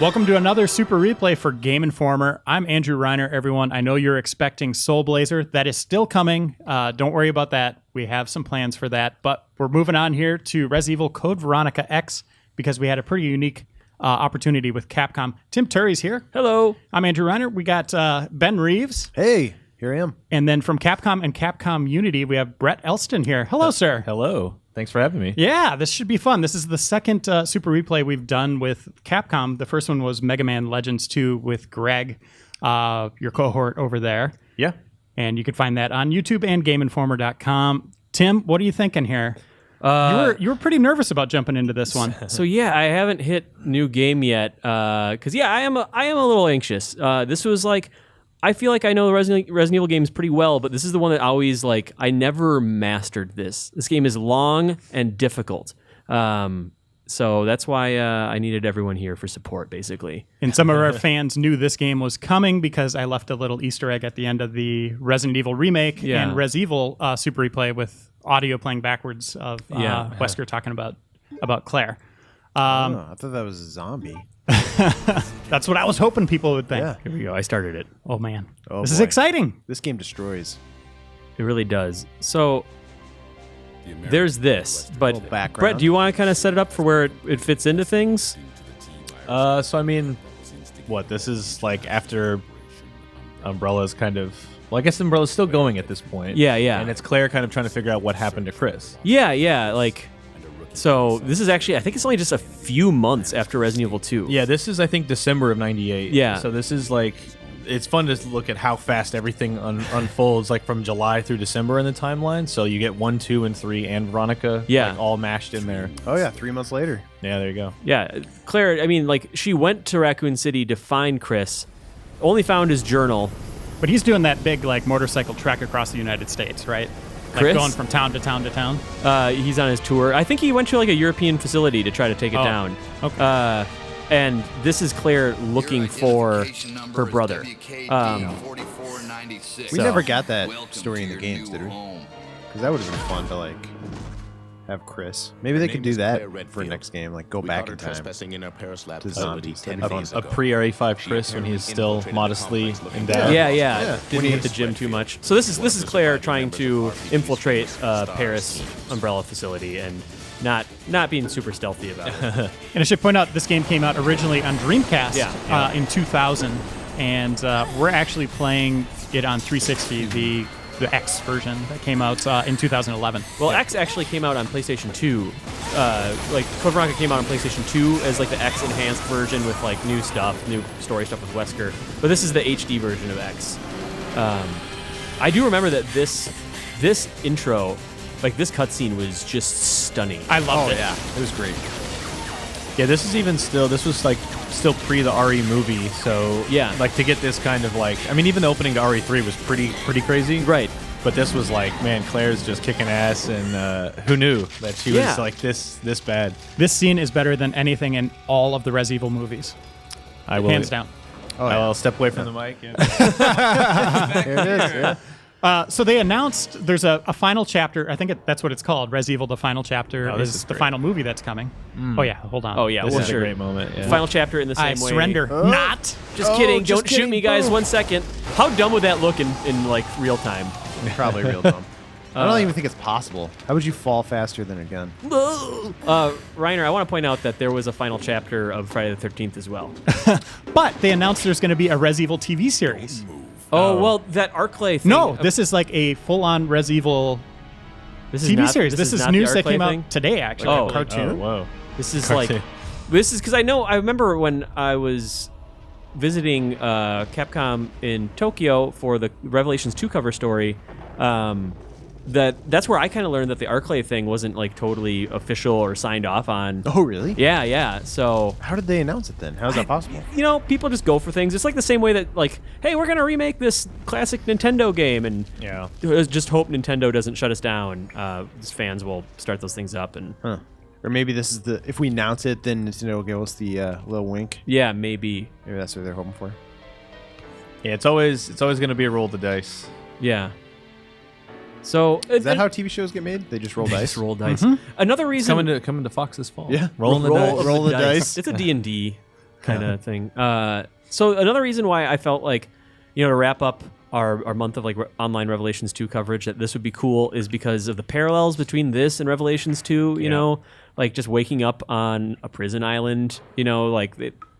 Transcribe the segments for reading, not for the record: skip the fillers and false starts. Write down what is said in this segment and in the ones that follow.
Welcome to another Super Replay for Game Informer. I'm Andrew Reiner, everyone. I know you're expecting Soul Blazer. That is still coming. Don't worry about that. We have some plans for that. But we're moving on here to Res Evil Code Veronica X because we had a pretty unique opportunity with Capcom. Tim Turry's here. Hello. I'm Andrew Reiner. We got Ben Reeves. Hey, here I am. And then from Capcom and Capcom Unity, we have Brett Elston here. Hello, sir. Hello. Thanks for having me. Yeah, this should be fun. This is the second Super Replay we've done with Capcom. The first one was Mega Man Legends 2 with Greg, your cohort over there. Yeah. And you can find that on YouTube and GameInformer.com. Tim, what are you thinking here? You were pretty nervous about jumping into this one. So yeah, I haven't hit new game yet. Because I am a little anxious. This was like, I feel like I know the Resident Evil games pretty well, but this is the one that always I never mastered this. This game is long and difficult. So that's why I needed everyone here for support, basically. And some of our fans knew this game was coming because I left a little Easter egg at the end of the Resident Evil remake and Res Evil Super Replay with audio playing backwards of Wesker talking about Claire. I thought that was a zombie. That's what I was hoping people would think. Yeah. Here we go. I started it. Oh, man. Oh, this boy. is exciting. This game destroys. It really does. So there's this. But Little background. Brett, do you want to kind of set it up for where it fits into things? So I mean, this is like after Umbrella's kind of... Well, I guess Umbrella's still going at this point. Yeah, yeah. And it's Claire kind of trying to figure out what happened to Chris. Yeah. So this is actually, I think it's only just a few months after Resident Evil 2. Yeah, this is, I think, December of 98. Yeah. So this is it's fun to look at how fast everything unfolds, from July through December in the timeline. So you get 1, 2, and 3 and Veronica all mashed in there. Oh, yeah, 3 months later. Yeah, there you go. Yeah, Claire, I mean, she went to Raccoon City to find Chris, only found his journal. But he's doing that big motorcycle trek across the United States, right? Chris? Going from town to town to town. He's on his tour. I think he went to a European facility to try to take it down. Okay. And this is Claire looking for her brother. We never got that story in the games, did we? Because that would have been fun to have Chris. Maybe they could do that for next game, go back in time to zombies. That'd be fun. A pre-RE5 Chris when he's still modestly endowed. Yeah. Didn't hit the gym too much. So this is Claire trying to infiltrate Paris Umbrella facility and not being super stealthy about it. And I should point out, this game came out originally on Dreamcast in 2000, and we're actually playing it on 360, the X version that came out in 2011. Well, X actually came out on PlayStation 2. Code Veronica came out on PlayStation 2 as the X enhanced version with new stuff, new story stuff with Wesker. But this is the HD version of X. I do remember that this intro, this cutscene was just stunning. I loved it. Yeah, it was great. Yeah, this was still pre the RE movie, so to get this kind of even the opening to RE3 was pretty crazy. Right. But this was man, Claire's just kicking ass, and who knew that she was this bad. This scene is better than anything in all of the Res Evil movies. I will. Hands down. Oh, yeah. I'll step away from the mic. Yeah. There it is, yeah. So they announced there's a final chapter. I think that's what it's called. Res Evil, the final chapter, is the final movie that's coming. Oh, yeah. Hold on. Oh, yeah. This well, is sure. a great moment. Yeah. Final chapter in the same I way. surrender. Not. Just kidding. just Don't shoot kidding. me, guys. Boom. 1 second. How dumb would that look in real time? Probably real dumb. I don't even think it's possible. How would you fall faster than a gun? Reiner, I want to point out that there was a final chapter of Friday the 13th as well. But they announced there's going to be a Res Evil TV series. Oh, well, that Arclay thing. No, this is a full-on Res Evil TV series. This is not news the that came Arclay thing? out today, actually. Oh. A cartoon. Oh, whoa. This is Cartoon. because I remember when I was visiting Capcom in Tokyo for the Revelations 2 cover story, that's where I kind of learned that the Arclay thing wasn't totally official or signed off on. Oh, really? Yeah. So How did they announce it then? How is that possible? people just go for things. It's the same way that hey, we're gonna remake this classic Nintendo game, and just hope Nintendo doesn't shut us down. Fans will start those things up, and Or maybe this is if we announce it, then Nintendo will give us the little wink. yeah, maybe. Maybe that's what they're hoping for. Yeah, it's always going to be a roll of the dice. Yeah. So Is that how TV shows get made? They just roll dice? Just roll dice. Another reason Coming to Fox this fall. Yeah. Rolling the dice. Roll the dice. It's a D&D. kind of thing. So another reason why I felt like, to wrap up our month of like online Revelations 2 coverage, that this would be cool is because of the parallels between this and Revelations 2, you know, like just waking up on a prison island,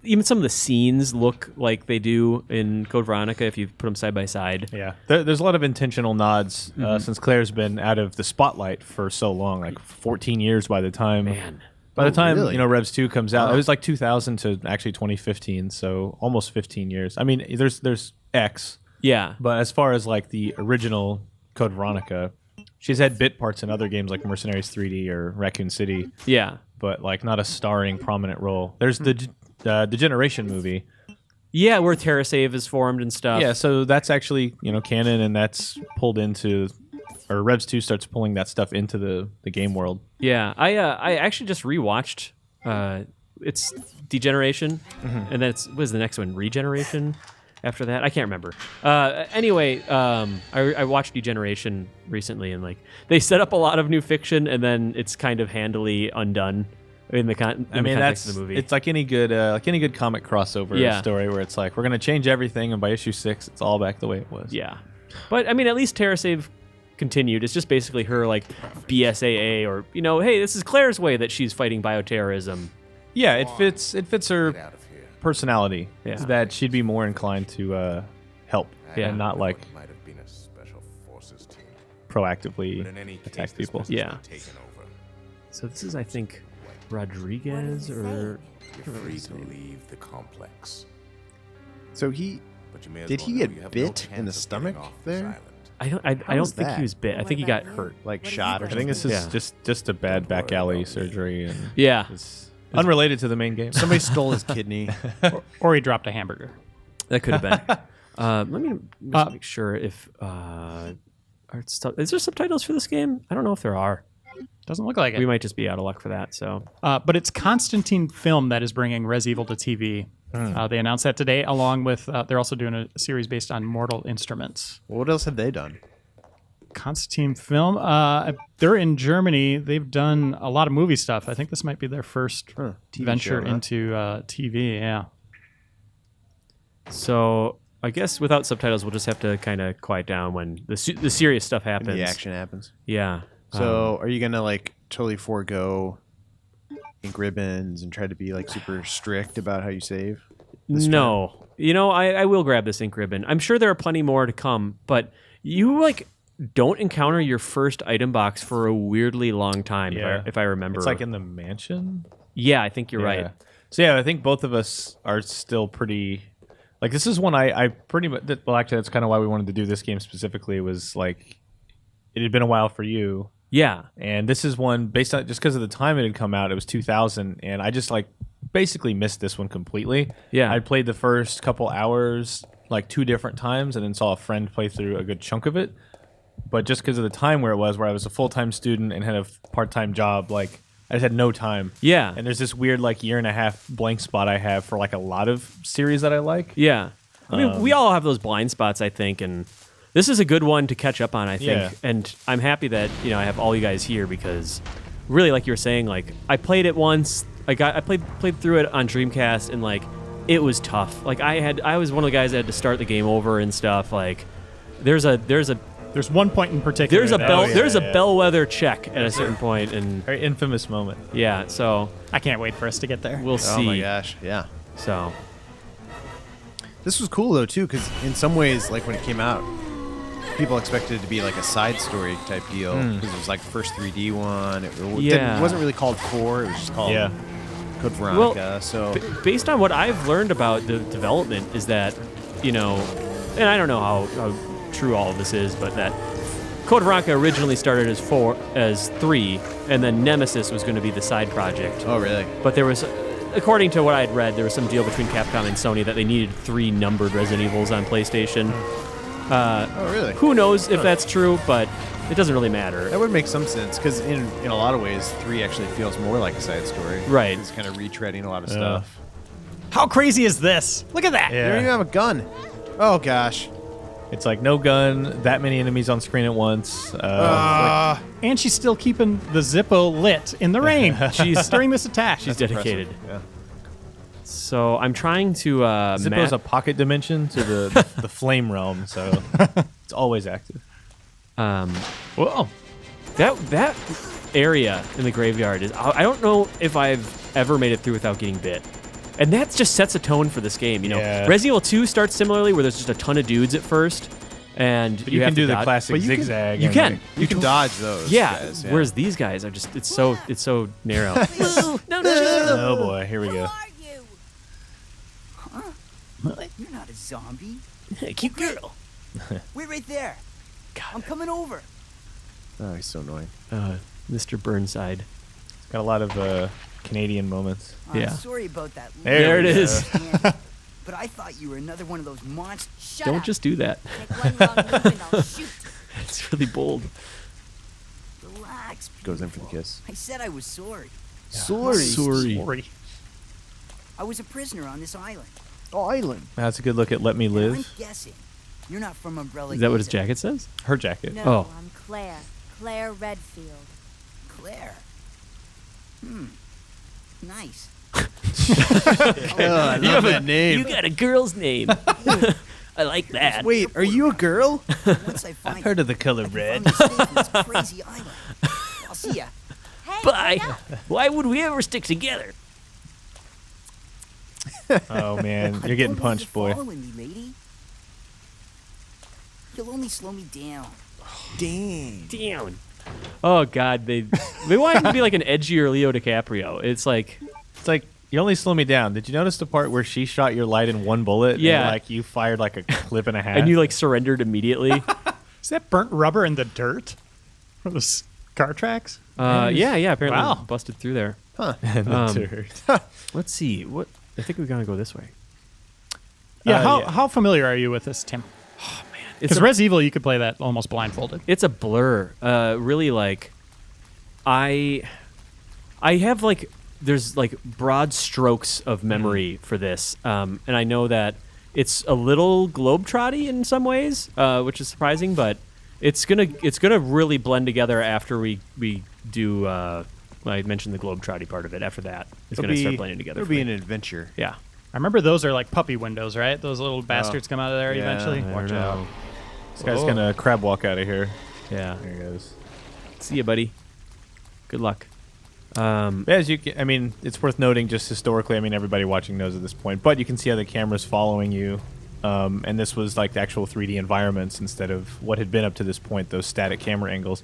even some of the scenes look like they do in Code Veronica if you put them side by side. Yeah, there's a lot of intentional nods since Claire's been out of the spotlight for so long, like 14 years by the time. By the time really? Revs 2 comes out, it was like 2000 to actually 2015, so almost 15 years. I mean, there's X. Yeah. But as far as like the original Code Veronica, she's had bit parts in other games like Mercenaries 3D or Raccoon City. Yeah. But like not a starring prominent role. There's the Generation movie. Yeah, where TerraSave is formed and stuff. Yeah, so that's actually, canon, and that's pulled into, or Revs 2 starts pulling that stuff into the game world. Yeah, I actually just rewatched it's Degeneration, and then what is the next one? Regeneration? After that, I can't remember. Anyway, I watched Degeneration recently, and like they set up a lot of new fiction, and then it's kind of handily undone in the context of the movie. It's like any good comic crossover story where it's like we're gonna change everything, and by issue 6, it's all back the way it was. Yeah, but I mean, at least TerraSave continued. It's just basically her like BSAA, or hey, this is Claire's way that she's fighting bioterrorism. Yeah, it fits her personality that she'd be more inclined to help and not like proactively attack people. Yeah. So this is, I think, Rodriguez or free to leave the complex. So did he get bit in the stomach there? I don't think he was bit. I think he got hurt, like shot or something. I think this is just a bad back alley surgery, and it's unrelated to the main game. Somebody stole his kidney, or he dropped a hamburger. That could have been. Let me just make sure if is there subtitles for this game? I don't know if there are. Doesn't look like it. We might just be out of luck for that. So, but it's Constantine Film that is bringing Res Evil to TV. They announced that today, along with they're also doing a series based on Mortal Instruments. What else have they done? Constantine Film. They're in Germany. They've done a lot of movie stuff. I think this might be their first venture into TV. Yeah. So I guess without subtitles, we'll just have to kind of quiet down when the serious stuff happens. When the action happens. Yeah. So are you gonna like totally forego ink ribbons and try to be like super strict about how you save? No. I will grab this ink ribbon. I'm sure there are plenty more to come, but you don't encounter your first item box for a weirdly long time, if I remember. It's like in the mansion? Yeah, I think you're right. So I think both of us are still pretty... Like, this is one I pretty much... Well, actually, that's kind of why we wanted to do this game specifically, was like... It had been a while for you. Yeah. And this is one, based on... Just because of the time it had come out, it was 2000, and I just, basically missed this one completely. Yeah. I played the first couple hours, 2 different times, and then saw a friend play through a good chunk of it. But just because of the time where I was a full-time student and had a part-time job, I just had no time. Yeah. And there's this weird, year and a half blank spot I have for, a lot of series that I like. Yeah. I mean, we all have those blind spots, I think, and this is a good one to catch up on, I think. Yeah. And I'm happy that, I have all you guys here because really, like you were saying, I played it once. I played through it on Dreamcast, and, it was tough. I was one of the guys that had to start the game over and stuff. There's one point in particular. There's a bellwether check at a certain point, and very infamous moment. Yeah, so I can't wait for us to get there. We'll see. Oh my gosh, yeah. So this was cool though too, because in some ways, when it came out, people expected it to be a side story type deal because it was first 3D one. It wasn't really called 4. It was just called Code Veronica. Well, so based on what I've learned about the development is that and I don't know how true all of this is, but that Code Veronica originally started as 3, and then Nemesis was going to be the side project. Oh, really? But there was, according to what I had read, there was some deal between Capcom and Sony that they needed 3 numbered Resident Evils on PlayStation. Oh, really? Who knows if that's true, but it doesn't really matter. That would make some sense, because in a lot of ways, 3 actually feels more like a side story. Right. It's kind of retreading a lot of stuff. How crazy is this? Look at that! You don't even have a gun. Oh, gosh. It's no gun, that many enemies on screen at once. And she's still keeping the Zippo lit in the rain. She's during this attack. She's dedicated. Yeah. So I'm trying to Zippo's a pocket dimension to the flame realm, so it's always active. Whoa. That area in the graveyard is... I don't know if I've ever made it through without getting bit. And that just sets a tone for this game, you know. Yeah. Resident Evil 2 starts similarly, where there's just a ton of dudes at first, and But you have can to do the dodge. classic But you can- zigzag. You and, can. like, You can dodge those. Yeah. guys, Whereas these guys are just... It's so narrow. oh boy, here we Who go. are you? Huh? You're not a zombie. Cute girl. Wait right there. I'm coming over. Oh, he's so annoying. Mr. Burnside. Got a lot of Canadian moments. Yeah. I'm sorry about that. There it we is. Candy, but I thought you were another one of those monsters. Don't just do that. Take one wrong move and I'll shoot. It's really bold. Relax. Goes in for the kiss. I said I was sorry. Sorry. I was a prisoner on this island. Oh, island. That's a good look at Let Me And Live. I'm guessing you're not from Umbrella. Is that what his either. jacket says? Her jacket. No, Oh. I'm Claire. Clare Redfield. Claire. Nice. I love that name. You got a girl's name. I like that. Wait, are you a girl? Once I find Heard of the color I can red. find you safe in this crazy island. I'll see ya. Hey, Bye. wait up. Why would we ever stick together? Oh man, I you're getting don't want you punched, boy. following me, lady. You'll only slow me down. Dang. Down. Oh God, they want him to be like an edgier Leo DiCaprio. It's like, It's like you only slow me down. Did you notice the part where she shot your light in one bullet? Yeah. And, like you fired like a clip and a half. and you like surrendered immediately. Is that burnt rubber in the dirt from those car tracks? Yeah. Apparently Wow. busted through there. and the Um, dirt. Let's see. What I think we're gonna go this way. Yeah. yeah. How familiar are you with this, Tim? It's Because a, Res Evil, you could play that almost blindfolded. it's a blur. Really, like, I have like there's like broad strokes of memory for this, and I know that it's a little globetrotty in some ways, which is surprising, but it's gonna really blend together after we do. I mentioned the globetrotty part of it. After that, it's gonna start blending together. It'll for be me. an adventure. Yeah. I remember those are like puppy windows, right? Those little bastards come out of there yeah. eventually. I Watch don't out. know. This guy's gonna crab walk out of here. Yeah. There he goes. See ya, buddy. Good luck. As you can, I mean, it's worth noting just historically. I mean, everybody watching knows at this point, but you can see how the camera's following you. And this was like the actual 3D environments instead of what had been up to this point, those static camera angles.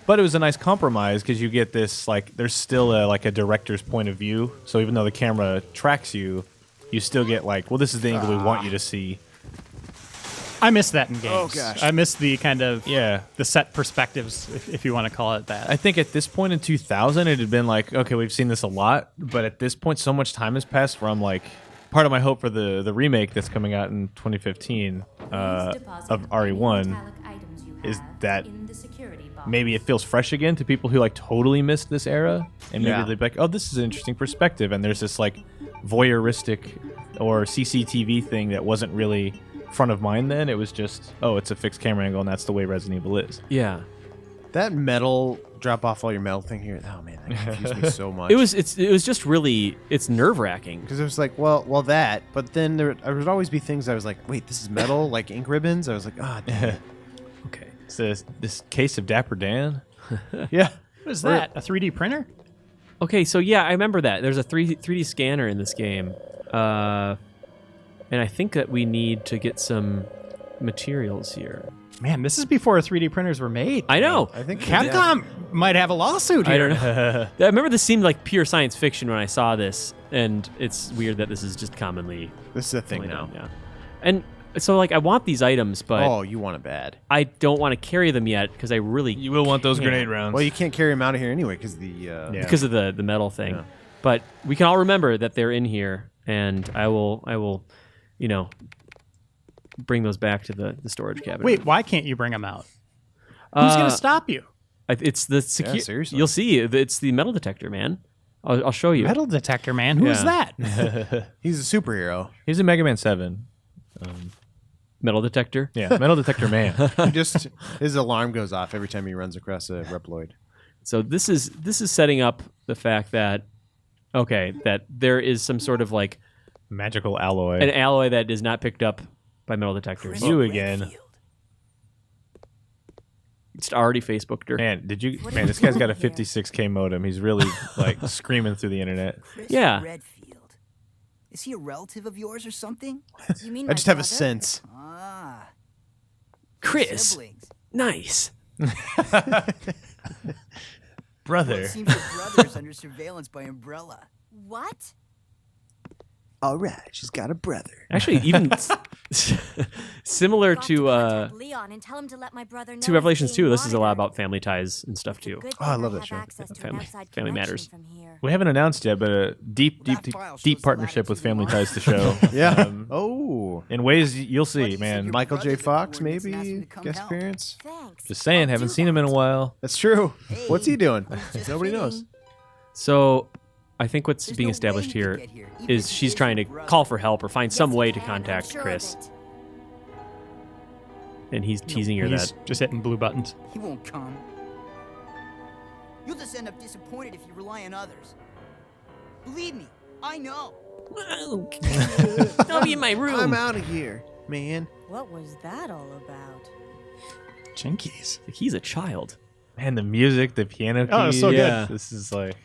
But it was a nice compromise because you get this like there's still a director's point of view. So even though the camera tracks you, you still get like, well, this is the angle we want you to see. I miss that in games. Oh, gosh. I miss the kind of Yeah. the set perspectives, if you want to call it that. I think at this point in 2000, it had been like, okay, we've seen this a lot, but at this point, so much time has passed from like, part of my hope for the remake that's coming out in 2015 of RE1 is that maybe it feels fresh again to people who like totally missed this era, and maybe Yeah. they'd be like, oh, this is an interesting perspective, and there's this like voyeuristic or CCTV thing that wasn't really front of mind then. It was just, oh, it's a fixed camera angle, and that's the way Resident Evil is. Yeah. That metal drop off all your metal thing here. Oh man, that confused me so much. It was just really nerve wracking. because it was like, well, that. But then there would always be things I was like, wait, this is metal, like ink ribbons. I was like, ah, damn it. Okay. It's this case of Dapper Dan. Yeah. What is that? A 3D printer? Okay, so yeah, I remember that. There's a 3D scanner in this game. And I think that we need to get some materials here. Man, this is before 3D printers were made. I know. I think Capcom might have a lawsuit here. I don't know. I remember this seemed like pure science fiction when I saw this, and it's weird that this is just commonly This is a thing now. now. Yeah. And so like I want these items, but Oh, you want it bad. I don't want to carry them yet because I really You will want those can't. grenade rounds. Well, you can't carry them out of here anyway because the Yeah. because of the metal thing. Yeah. But we can all remember that they're in here, and I will, bring those back to the storage cabinet. Wait, why can't you bring them out? Who's going to stop you? It's the security. seriously. You'll see. It's the metal detector, man. I'll show you. Metal detector, man. Who's Yeah. that? he's a superhero. He's in Mega Man 7. Metal detector. Yeah, Metal Detector Man. He just his alarm goes off every time he runs across a Reploid. So this is setting up the fact that that there is some sort of like Magical alloy. An alloy that is not picked up by metal detectors. You again. It's already Facebooked her. Man, this guy's got a 56K modem. He's really like screaming through the internet. Chris Yeah. Redfield. Is he a relative of yours or something? You mean I my just have a brother? sense. Ah. Chris. Siblings. Nice. Brother. Well, it seems your brother's under surveillance by Umbrella. What? All right, she's got a brother. Actually, even similar Got to contact Leon and tell him to let my brother know to Revelations he's 2, being this is a lot monitored. about family ties and stuff It's a too. good Oh, I thing love that have show. access to an Family- outside family connection matters. from here. We haven't announced yet, but a deep partnership with Family Ties to show. Yeah. Oh. In ways you'll see, What, you said man. your Michael J. brother Fox, took the ordinance and asked maybe him to come guest help. appearance. Thanks. Just saying, I'll haven't do seen him in a that. while. That's true. Hey, What's he doing? just Nobody knows. kidding. So I think what's There's being no established way he here could get here, even is if he she's is trying to your brother. call for help or find some Yes, way he to can, I'm contact sure of Chris, it. and he's teasing her He's that. just hitting blue buttons. He won't come. You'll just end up disappointed if you rely on others. Believe me, I know. Don't be in my room. I'm out of here, man. What was that all about? Jinkies. He's a child. Man, the music, the piano keys. Oh, it's so good. Yeah. This is like.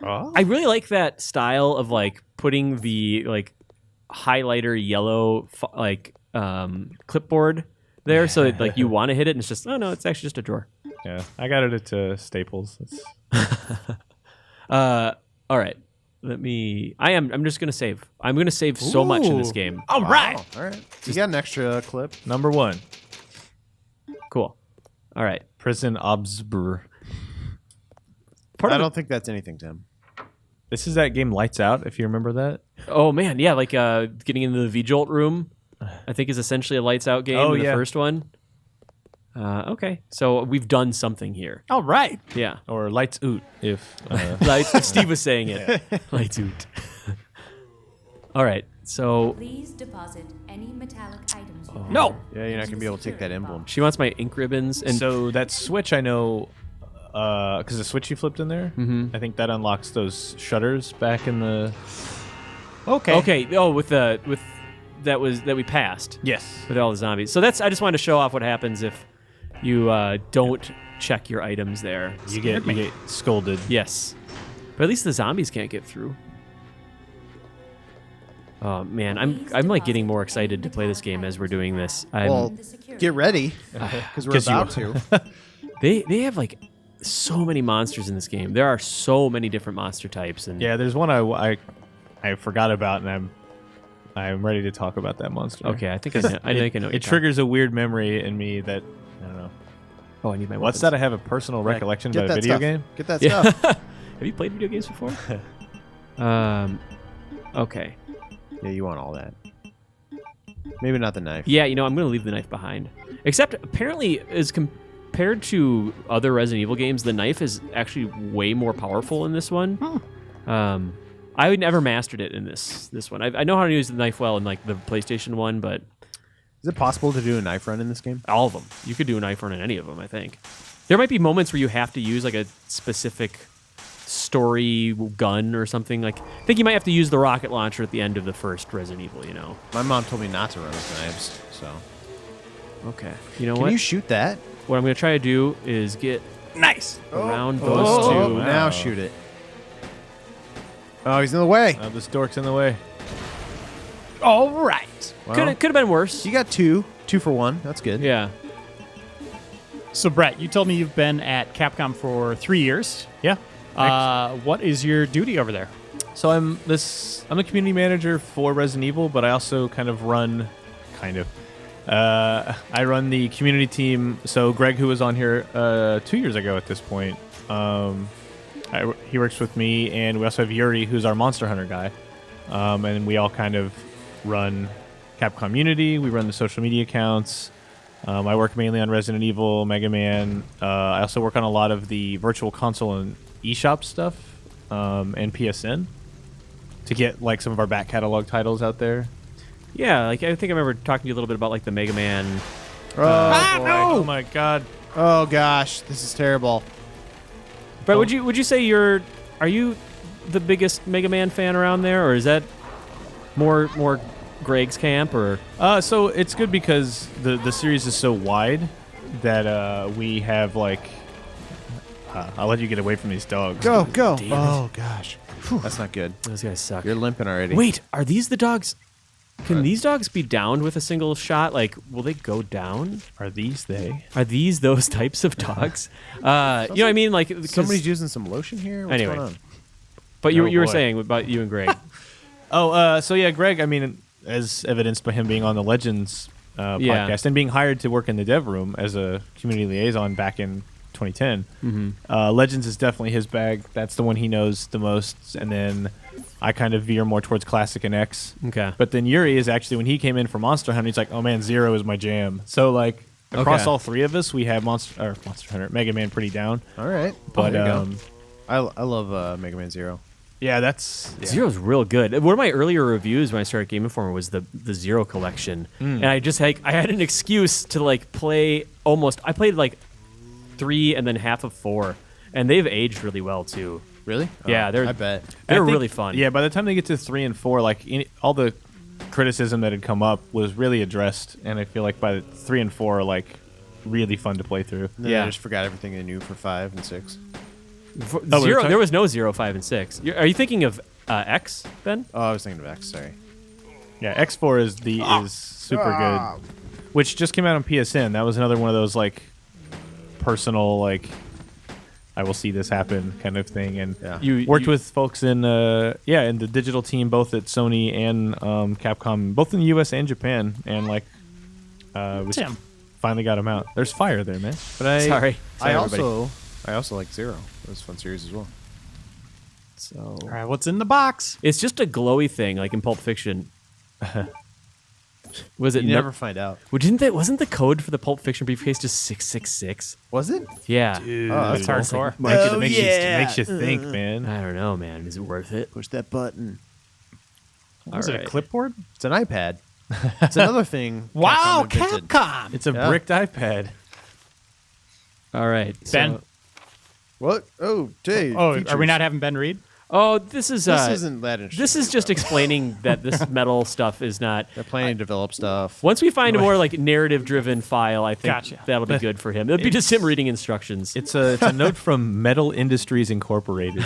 I really like that style of like putting the like highlighter yellow clipboard there, so that, like you want to hit it, and it's just oh no, it's actually just a drawer. Yeah, I got it at Staples. All right, I'm just gonna save. I'm gonna save so much in this Ooh. game. All right. Wow. All right. You got an extra clip. Number 1, Cool. All right. Prison Obsbur. Part I of don't think that's anything, Tim. This is that game Lights Out, if you remember that. Oh man, yeah, like getting into the V-Jolt room, I think is essentially a lights out game Oh, in the yeah. first one. Okay, so we've done something here. All right. Yeah. Or Lights Oot, if. Lights, if Steve was saying it. Lights out. All right, so Please deposit any metallic items you have. No. Yeah, you're not gonna be able to take that emblem. she wants my ink ribbons, and So that switch, I know, because the switch you flipped in there, I think that unlocks those shutters back in the. okay. Oh, with that we passed Yes. with all the zombies. So that's I just wanted to show off what happens if you don't check your items there. You get scolded. Yes, but at least the zombies can't get through. Oh man, I'm like getting more excited to play this game as we're doing this. Well, get ready, because we're 'Cause you about to. They have like so many monsters in this game. There are so many different monster types, and Yeah, there's one I forgot about, and I'm ready to talk about that monster. okay, I think I know. I think I know. what It you're triggers a weird memory in me that I don't know. talking- Oh, I need my. What's weapons. that? I have a personal recollection Get about a that video stuff. game. Get that Yeah. stuff. Have you played video games before? Okay. Yeah, you want all that. Maybe not the knife. Yeah, I'm going to leave the knife behind. Except apparently, as compared to other Resident Evil games, the knife is actually way more powerful in this one. I would never mastered it in this one. I know how to use the knife well in like the PlayStation one, but Is it possible to do a knife run in this game? all of them, you could do a knife run in any of them. I think there might be moments where you have to use like a specific story gun or something. Like I think you might have to use the rocket launcher at the end of the first Resident Evil. My mom told me not to run with knives, so. Okay. You know Can what? you shoot that? What I'm going to try to do is get Nice. around those Oh, two. now shoot it. Oh, he's in the way. This dork's in the way. All right. Well, Could have been worse. you got two. 2 for 1. That's good. Yeah. So, Brett, you told me you've been at Capcom for 3 years. Yeah. What is your duty over there? So I'm the community manager for Resident Evil, but I also I run the community team. So Greg, who was on here 2 years ago at this point, he works with me, and we also have Yuri, who's our Monster Hunter guy, and we all kind of run Capcom Unity. We run the social media accounts. I work mainly on Resident Evil, Mega Man. I also work on a lot of the virtual console and eShop stuff, and PSN to get like some of our back catalog titles out there. Yeah, like I think I remember talking to you a little bit about like the Mega Man. Oh my god! Oh, gosh. This is terrible. But would you say are you the biggest Mega Man fan around there, or is that More Greg's camp or So it's good because the series is so wide that we have like. I'll let you get away from these dogs. Go. Damn it. Oh gosh, that's not good. those guys suck. You're limping already. Wait, are these the dogs? Can these dogs be downed with a single shot? Like, will they go down? Are these they? Are these those types of dogs? You know what I mean? Like, 'cause- Somebody's using some lotion here. What's Anyway. going on? But you Oh, were boy. saying about you and Greg. So yeah, Greg. I mean, as evidenced by him being on the Legends Yeah. podcast and being hired to work in the dev room as a community liaison back in 2010. Legends is definitely his bag. That's the one he knows the most. And then I kind of veer more towards Classic and X. Okay. But then Yuri is actually, when he came in for Monster Hunter, he's like, oh man, Zero is my jam. So like across Okay. all three of us, we have Monster Hunter, Mega Man pretty down. All right, But there you go. I love Mega Man Zero. yeah, that's Zero's real good. One of my earlier reviews when I started Game Informer was the Zero collection, and I just I had an excuse to like play almost. I played like 3 and then half of 4, and they've aged really well too. Really? Yeah, they're. I bet. They're I think- really fun. Yeah, by the time they get to 3 and 4, like all the criticism that had come up was really addressed, and I feel like by 3 and 4 are like really fun to play through. Then Yeah. I just forgot everything they knew for 5 and 6. Zero. There was no 0, 5, and 6. Are you thinking of X, Ben? Oh, I was thinking of X. Sorry. Yeah, X4 is super good, which just came out on PSN. That was another one of those like personal like I will see this happen kind of thing, and Yeah. You worked with folks in in the digital team both at Sony and Capcom, both in the U.S. and Japan, and like we Tim. finally got them out. There's fire there, man. But Sorry. I everybody. also like Zero. It was a fun series as well. So All right, what's in the box? it's just a glowy thing, like in Pulp Fiction. Was it You never find out. Well, wasn't the code for the Pulp Fiction briefcase just 666? Was it? Yeah. Oh, that's hardcore. Makes you think, man. I don't know, man. Is it worth it? Push that button. Was it a Alright. clipboard? It's an iPad. It's another thing. Wow, Capcom invented. Capcom! It's a Yeah. bricked iPad. All right. Ben. What? Oh, Dave. Oh, are we not having Ben read? Oh, this is This isn't that interesting. this is just explaining that this metal stuff is not. They're planning to develop stuff. Once we find a more like narrative-driven file, I think Gotcha. that'll be good for him. It'll be just him reading instructions. It's a note from Metal Industries Incorporated.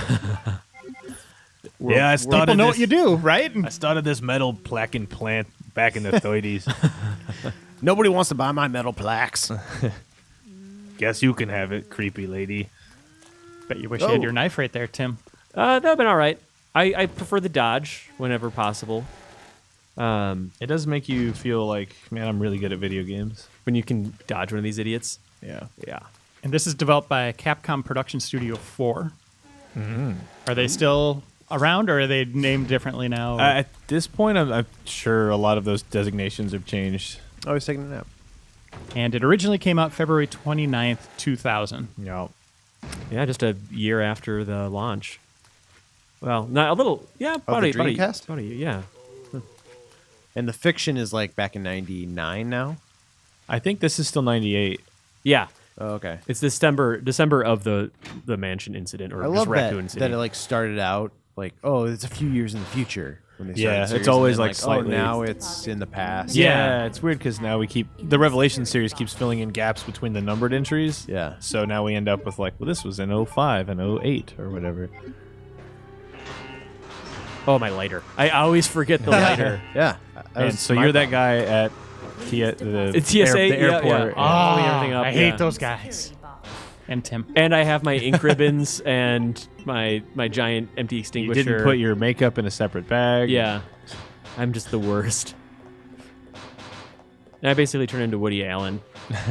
Yeah, I started People know what you do, right? I started this metal placking plant back in the 30s. Nobody wants to buy my metal plaques. Guess you can have it, creepy lady. Bet you wish you had your knife right there, Tim. That'd have been all right. I prefer the dodge whenever possible. It does make you feel like, man, I'm really good at video games. When you can dodge one of these idiots. Yeah. Yeah. And this is developed by Capcom Production Studio 4. Are they still around, or are they named differently now? At this point, I'm sure a lot of those designations have changed. Oh, he's taking a nap. And it originally came out February 29th, 2000. Yeah. Yeah, just a year after the launch. Well, not a little. Yeah, about the a, about a- Dreamcast? about a year, yeah. And the fiction is like back in 99 now? I think this is still 98. Yeah. Oh, okay. It's December of the mansion incident or I just love raccoon that city. it like started out like, oh, it's a few years in the future. When they started Yeah, the it's series, always, and then, like, slightly- Oh, now it's in the past. Yeah, it's weird because now the Revelation series keeps filling in gaps between the numbered entries. Yeah. So now we end up with like, well, this was in 05 and 08 or whatever. Oh, my lighter. I always forget the lighter. Yeah. And so you're that guy at the TSA, the yeah, airport. yeah. Oh, Clean everything up, I hate yeah. those guys. And Tim. And I have my ink ribbons and my giant empty You extinguisher. didn't put your makeup in a separate bag. Yeah. I'm just the worst. And I basically turn into Woody Allen.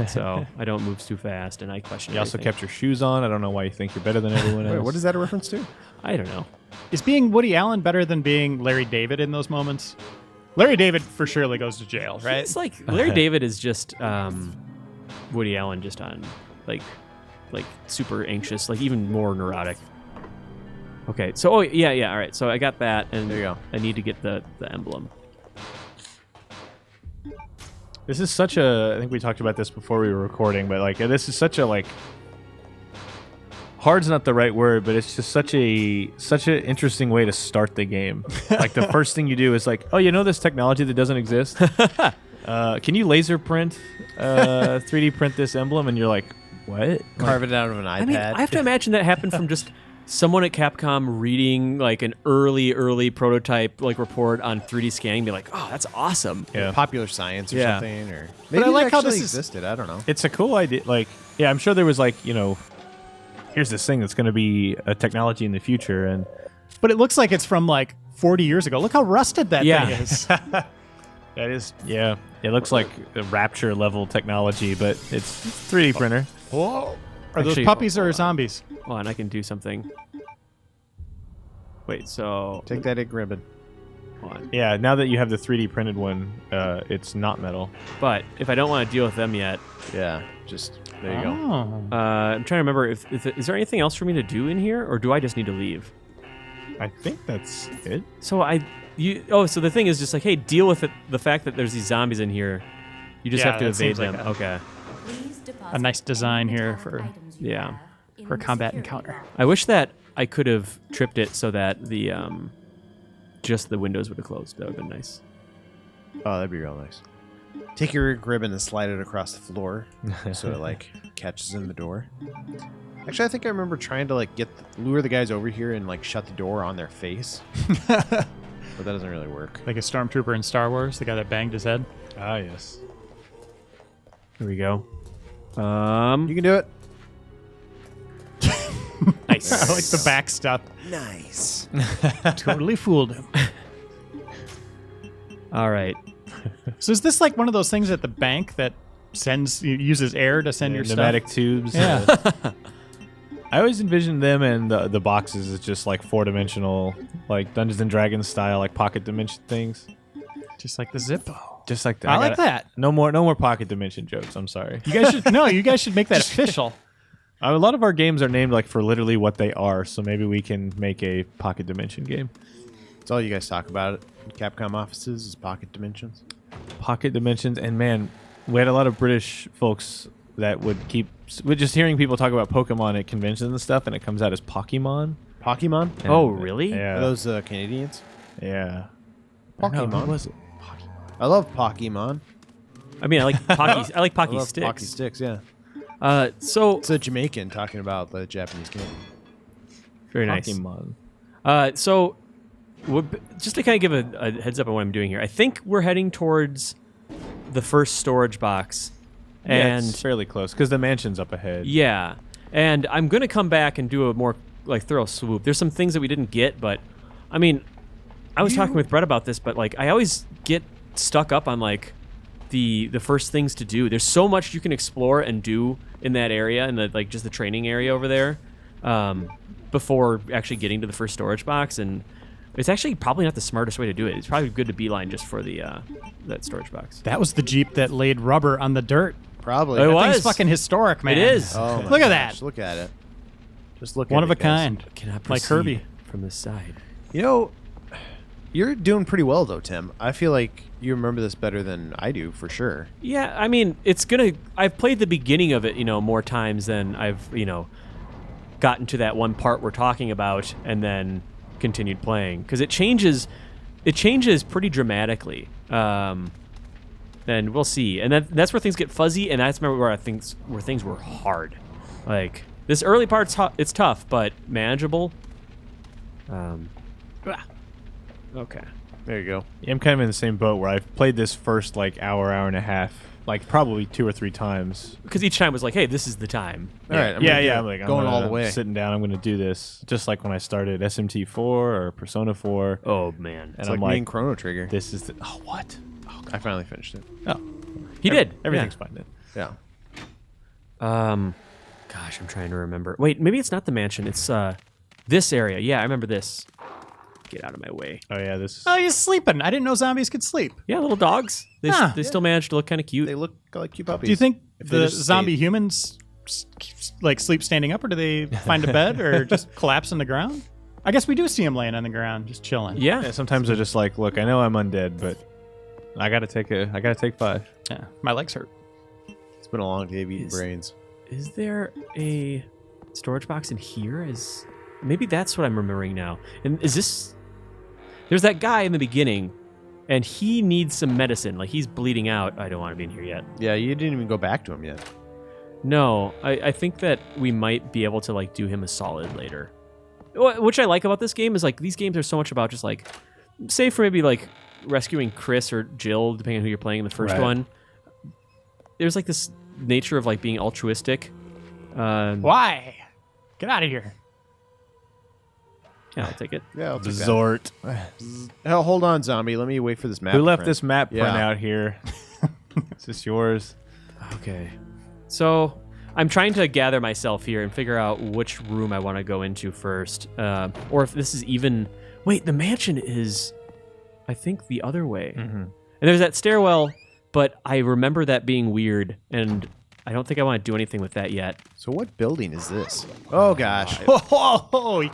So I don't move too fast and I question You also everything. kept your shoes on. I don't know why you think you're better than everyone else. Wait, what is that a reference to? I don't know. Is being Woody Allen better than being Larry David in those moments? Larry David for surely goes to jail, right? It's like Larry David is just Woody Allen just on like super anxious, like even more neurotic. Okay, so all right. So I got that, and There you go. I need to get the emblem. This is such a. I think we talked about this before we were recording, but like this is such a like hard's not the right word, but it's just such an interesting way to start the game. Like the first thing you do is like, oh, you know this technology that doesn't exist? Can you laser print, 3D print this emblem? And you're like, what? Carve it out of an iPad. I mean, I have to imagine that happened from just someone at Capcom reading like an early prototype like report on 3D scanning, be like, oh, that's awesome. Yeah. Popular Science or Yeah. something, or maybe I like it how actually this is- existed. I don't know. It's a cool idea. Like, yeah, I'm sure there was like, here's this thing that's going to be a technology in the future, and But it looks like it's from like 40 years ago. Look how rusted that Yeah. thing is. that is, yeah, it looks like a Rapture level technology, but it's 3D printer. Whoa. Are those Actually- puppies or zombies? Oh, and I can do something. Wait, so Take that egg ribbon. hold on. Yeah, now that you have the 3D printed one, it's not metal. But if I don't want to deal with them yet, Yeah, just there you go. Oh. I'm trying to remember if is there anything else for me to do in here, or do I just need to leave? I think that's it. So so the thing is just like, hey, deal with the fact that there's these zombies in here. You just Yeah, have to that evade seems like them. a- Okay. Please deposit A nice design any here metallic for- items you yeah, have in for a the combat security encounter. vault. I wish that I could have tripped it so that the just the windows would have closed. That would have been nice. Oh, that'd be real nice. Take your egg ribbon and slide it across the floor so it like catches in the door. Actually, I think I remember trying to like lure the guys over here and like shut the door on their face, but that doesn't really work. Like a stormtrooper in Star Wars, the guy that banged his head. Ah, yes. Here we go. You can do it. Nice. I like the back stuff. Nice. Totally fooled him. All right. So is this like one of those things at the bank that uses air to send your Pneumatic stuff? tubes. Yeah. I always envisioned them and the boxes as just like 4-dimensional, like Dungeons and Dragons style, like pocket dimension things. Just like the Zippo. Just like that. I like that. No more pocket dimension jokes. I'm sorry. You guys should make that official. A lot of our games are named like for literally what they are, so maybe we can make a pocket dimension game. That's all you guys talk about it. Capcom offices is pocket dimensions. Pocket dimensions, and man, we had a lot of British folks that would just hearing people talk about Pokemon at conventions and stuff, and it comes out as Pokemon. Pokemon? And- Oh, really? Yeah. Are those Canadians? Yeah. Pokemon? Who was it? I love Pokemon. I mean, I like Pocky. I like I Pocky love sticks. Pocky sticks, yeah. So It's a Jamaican talking about the Japanese game. very nice. Pokemon. So just to kind of give a heads up on what I'm doing here, I think we're heading towards the first storage box, Yeah, and it's fairly close because the mansion's up ahead. yeah, and I'm gonna come back and do a more like thorough swoop. There's some things that we didn't get, but I mean, I was talking with Brett about this, but like I always get stuck up on like the first things to do. There's so much you can explore and do in that area, and like just the training area over there, before actually getting to the first storage box. And it's actually probably not the smartest way to do it. It's probably good to beeline just for the that storage box. That was the Jeep that laid rubber on the dirt. Probably. It That was. thing's fucking historic, man. It is. Oh my Look at gosh, that. Look at it. Just look One at of it, a guys. kind. Cannot Like proceed Herbie. from this side. You know, you're doing pretty well though, Tim. I feel like you remember this better than I do for sure. Yeah, I mean, I've played the beginning of it, more times than I've, gotten to that one part we're talking about and then continued playing, because it changes pretty dramatically. And we'll see. And that's where things get fuzzy, and that's where things were hard. Like this early part's it's tough, but manageable. Okay. There you go. Yeah, I'm kind of in the same boat where I've played this first like hour and a half, like probably 2 or 3 times. Because each time was like, hey, this is the time. All right, I'm yeah, gonna do yeah. it. I'm like going I'm all the way. sitting down. I'm going to do this just like when I started SMT4 or Persona 4. Oh man. It's and like I'm me and Chrono Trigger. this is what? I finally finished it. Oh, He did. Everything's Yeah. fine then. Yeah. Gosh, I'm trying to remember. Wait, maybe it's not the mansion. It's this area. Yeah, I remember this. Get out of my way. Oh yeah, this. Oh, he's sleeping. I didn't know zombies could sleep. Yeah, little dogs. They, Ah. they still manage to look kind of cute. They look like cute puppies. Do you think If they the just zombie stayed- humans like sleep standing up, or do they find a bed, or just collapse on the ground? I guess we do see them laying on the ground, just chilling. Yeah. Yeah, sometimes they're just like, look, I know I'm undead, but I gotta take 5. Yeah, my legs hurt. It's been a long day of eating Is- brains. Is there a storage box in here is... Maybe that's what I'm remembering now. And is this... There's that guy in the beginning, and he needs some medicine. Like, he's bleeding out. I don't want to be in here yet. Yeah, you didn't even go back to him yet. No, I think that we might be able to, like, do him a solid later. Which I like about this game is, like, these games are so much about just, like... Say for maybe, like, rescuing Chris or Jill, depending on who you're playing in the first one. There's, like, this nature of, like, being altruistic. Why? Get out of here. Yeah, I'll take it. Yeah, I'll take that. Zort. Hell, hold on, zombie. Let me wait for this map. Who left print. this map print Yeah. out here? Is this yours? Okay. So I'm trying to gather myself here and figure out which room I want to go into first. Or if this is even... Wait, the mansion is, I think, the other way. Mm-hmm. And there's that stairwell, but I remember that being weird, and I don't think I want to do anything with that yet. So what building is this? Oh, gosh. Whoa!